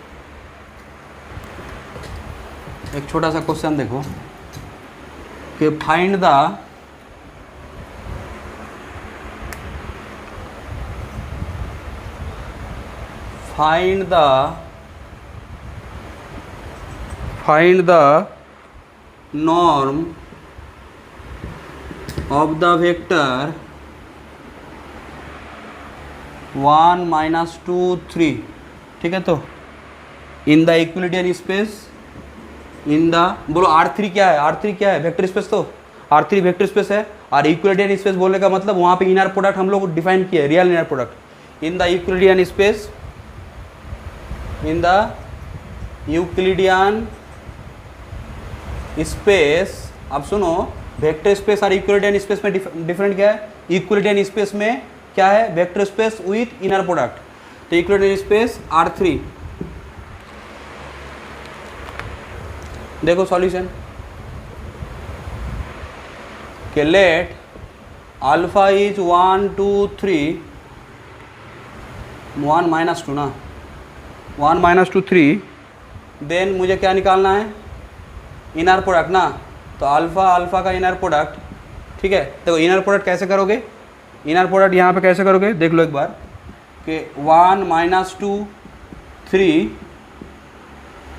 एक छोटा सा क्वेश्चन देखो कि find the norm of the vector 1 - 2 3, ठीक है। तो in the Euclidean space, in the बोलो R3 क्या है, R3 क्या है, वेक्टर स्पेस। तो R3 वेक्टर स्पेस है, और इक्विलिडियन स्पेस बोलने का मतलब वहाँ पे इनर प्रोडक्ट हम लोग डिफाइन किए, real inner product. In the Euclidean space in the Euclidean space. अब सुनो, वेक्टर स्पेस और यूक्लिडियन स्पेस में डिफरेंट क्या है? यूक्लिडियन स्पेस में क्या है? Vector space with inner product. तो यूक्लिडियन स्पेस R3। देखो सॉल्यूशन के लेट अल्फा इज 1 2 3 1 माइनस 2 ना, 1 माइनस 2 3, देन मुझे क्या निकालना है? इनर प्रोडक्ट ना। तो अल्फा का इनर प्रोडक्ट, ठीक है। देखो इनर प्रोडक्ट कैसे करोगे? इनर प्रोडक्ट यहाँ पे कैसे करोगे देख लो एक बार कि 1 माइनस 2 3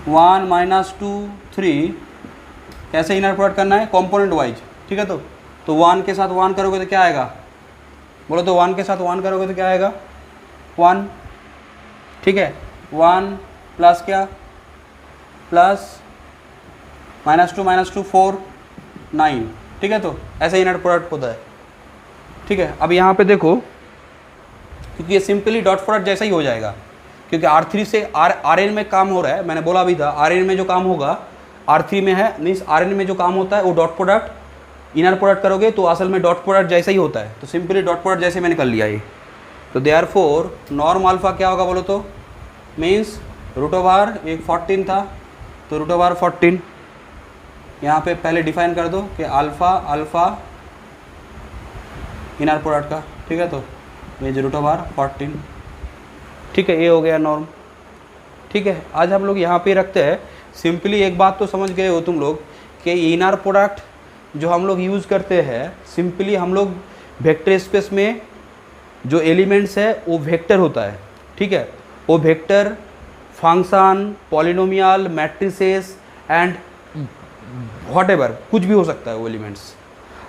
1 माइनस 2 3 कैसे इनर प्रोडक्ट करना है? कंपोनेंट वाइज, ठीक है। तो 1 के साथ 1 करोगे तो क्या आएगा? बोलो तो 1 के साथ 1 करोगे तो क्या आएगा? 1, ठीक है। 1 प्लस क्या? प्लस -2 4 9, ठीक है। तो ऐसे इनर प्रोडक्ट होता है, ठीक है। अब यहाँ पे देखो, क्योंकि ये सिंपली डॉट प्रोडक्ट जैसा ही हो जाएगा, क्योंकि R3 से Rn में काम हो रहा है। मैंने बोला भी था Rn में जो काम होगा R3 में है, मीन्स Rn में जो काम होता है वो डॉट प्रोडक्ट इनर प्रोडक्ट करोगे तो असल में डॉट प्रोडक्ट जैसा ही होता है। तो सिंपली डॉट प्रोडक्ट जैसे मैंने कर लिया ये। तो देयरफॉर नॉर्म अल्फा क्या होगा बोलो तो? मीन्स √, एक 14 था तो √14 यहाँ पे पहले डिफाइन कर दो कि अल्फ़ा इनर प्रोडक्ट का, ठीक है। तो ये √14, ठीक है। ये हो गया नॉर्म, ठीक है। आज हम लोग यहाँ पे रखते हैं। सिंपली एक बात तो समझ गए हो तुम लोग कि इनर प्रोडक्ट जो हम लोग यूज़ करते हैं, सिंपली हम लोग वेक्टर स्पेस में जो एलिमेंट्स है वो वेक्टर होता है, ठीक है। वो vector function, polynomial, matrices and whatever कुछ भी हो सकता है वो एलिमेंट्स।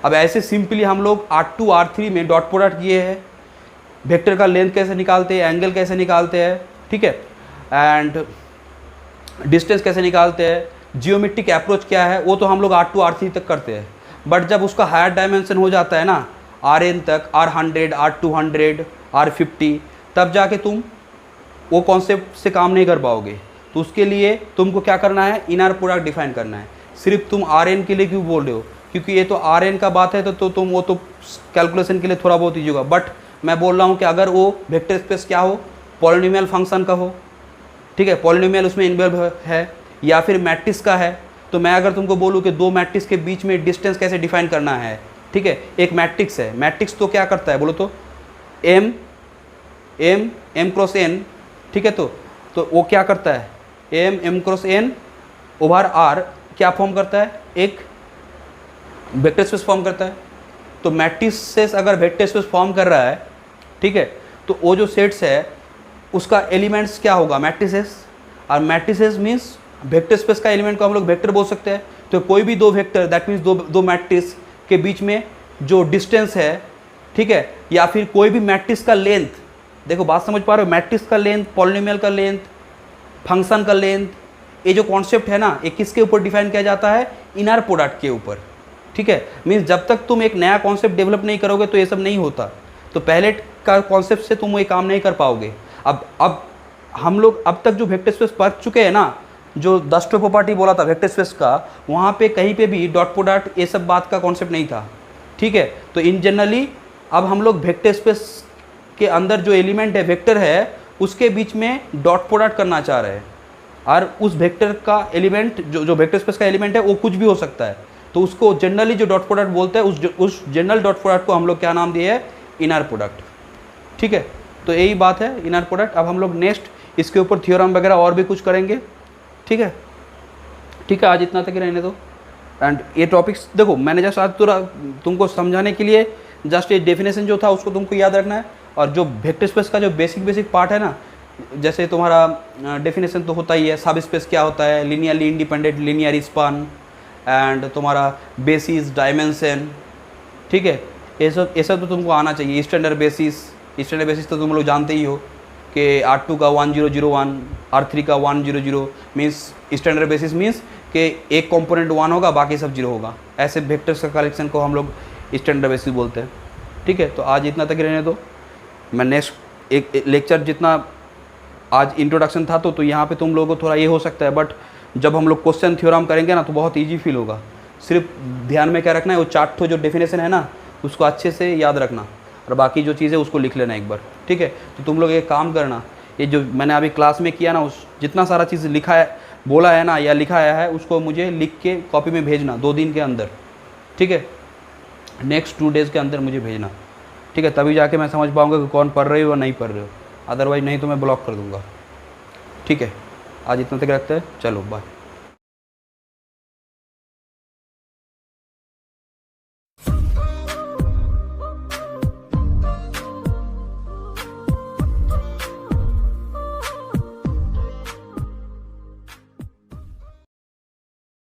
अब ऐसे सिंपली हम लोग R2 R3 में डॉट प्रोडक्ट किए हैं, वेक्टर का लेंथ कैसे निकालते हैं, एंगल कैसे निकालते हैं, ठीक है, एंड डिस्टेंस कैसे निकालते हैं, जियोमेट्रिक अप्रोच क्या है, वो तो हम लोग R2 R3 तक करते हैं। बट जब उसका हायर डायमेंशन हो जाता है ना, Rn तक, R100 R200 R50, तब जाके तुम वो कॉन्सेप्ट से काम नहीं कर पाओगे। तो उसके लिए तुमको क्या करना है? इनर प्रोडक्ट डिफाइन करना है। सिर्फ तुम Rn के लिए क्यों बोल रहे हो? क्योंकि ये तो Rn का बात है तो तुम वो तो कैलकुलेशन के लिए थोड़ा बहुत ईजी होगा। बट मैं बोल रहा हूँ कि अगर वो वेक्टर स्पेस क्या हो, पॉलिनोमियल फंक्शन का हो, ठीक है, पॉलिनोमियल उसमें इन्वॉल्व है, या फिर मैट्रिक्स का है, तो मैं अगर तुमको बोलूँ कि दो मैट्रिक्स के बीच में डिस्टेंस कैसे डिफाइन करना है, ठीक है। एक मैट्रिक्स है, मैट्रिक्स तो क्या करता है बोलो तो? m क्रॉस n, ठीक है। तो वो क्या करता है? m cross n over r क्या फॉर्म करता है? एक वेक्टर स्पेस फॉर्म करता है। तो मैट्रिसेस अगर वेक्टर स्पेस फॉर्म कर रहा है, ठीक है, तो वो जो सेट्स है उसका एलिमेंट्स क्या होगा? मैट्रिसेस। और मैट्रिसेस मीन्स वेक्टर स्पेस का एलिमेंट को हम लोग वेक्टर बोल सकते हैं। तो कोई भी दो वेक्टर, दैट मीन्स दो मैट्रिक्स के बीच में जो डिस्टेंस है, ठीक है, या फिर कोई भी मैट्रिक्स का लेंथ, देखो बात समझ पा रहे हो? मैट्रिक्स का लेंथ, पॉलिनोमियल का लेंथ, फंक्शन का लेंथ, ये जो कॉन्सेप्ट है ना, ये किसके ऊपर डिफाइन किया जाता है? इनर प्रोडक्ट के ऊपर, ठीक है। मीन्स जब तक तुम एक नया कॉन्सेप्ट डेवलप नहीं करोगे तो ये सब नहीं होता। तो पहले का कॉन्सेप्ट से तुम ये काम नहीं कर पाओगे। अब हम लोग अब तक जो वेक्टर स्पेस पढ़ चुके हैं ना, जो 10 प्रॉपर्टी बोला था वेक्टर स्पेस का, वहाँ पे कहीं पे भी डॉट प्रोडक्ट ये सब बात का कॉन्सेप्ट नहीं था, ठीक है। तो इन जनरली अब हम लोग वेक्टर स्पेस के अंदर जो एलिमेंट है, वेक्टर है, उसके बीच में डॉट प्रोडक्ट करना चाह रहे हैं। और उस वेक्टर का एलिमेंट जो वेक्टर स्पेस का एलिमेंट है वो कुछ भी हो सकता है। तो उसको जनरली जो डॉट प्रोडक्ट बोलते हैं, उस जनरल डॉट प्रोडक्ट को हम लोग क्या नाम दिए है? इनर प्रोडक्ट, ठीक है। तो यही बात है इनर प्रोडक्ट। अब हम लोग नेक्स्ट इसके ऊपर थ्योरम वगैरह और भी कुछ करेंगे, ठीक है। ठीक है, आज इतना तक ही रहने दो। एंड ये टॉपिक्स देखो, मैंने जस्ट आज तुमको समझाने के लिए जस्ट ये डेफिनेशन जो था उसको तुमको याद रखना है। और जो वेक्टर स्पेस का जो बेसिक पार्ट है ना, जैसे तुम्हारा डेफिनेशन तो होता ही है, सब स्पेस क्या होता है, linearly independent linear span, and तुम्हारा बेसिस, डायमेंशन, ठीक है। ये सब तो तुमको आना चाहिए। स्टैंडर्ड बेसिस तो तुम लोग जानते ही हो कि R2 का 1001, R3 का 100, मीन्स स्टैंडर्ड बेसिस मीन्स कि एक कंपोनेंट 1 होगा, बाकी सब 0 होगा। ऐसे वेक्टर्स का कलेक्शन को हम लोग स्टैंडर्ड बेसिस बोलते हैं, ठीक है। तो आज इतना तक रहने दो। मैं नेक्स्ट एक लेक्चर जितना आज इंट्रोडक्शन था तो यहाँ पे तुम लोगों को थोड़ा ये हो सकता है, बट जब हम लोग क्वेश्चन थ्योरम करेंगे ना तो बहुत ईजी फील होगा। सिर्फ ध्यान में क्या रखना है, वो 4 ठो जो डेफिनेशन है ना उसको अच्छे से याद रखना, और बाकी जो चीज़ है उसको लिख लेना एक बार, ठीक है। तो तुम लोग एक काम करना, ये जो मैंने अभी क्लास में किया ना, उस जितना सारा चीज़ लिखा है, बोला है ना या लिखा आया है, उसको मुझे लिख के कॉपी में भेजना 2 दिन के अंदर, ठीक है। नेक्स्ट 2 डेज़ के अंदर मुझे भेजना, ठीक है। तभी जाके मैं समझ पाऊँगा कि कौन पढ़ रहे हो या नहीं पढ़ रहे हो, अदरवाइज नहीं तो मैं ब्लॉक कर दूँगा, ठीक है। आज इतना तक रखते हैं, चलो बाय।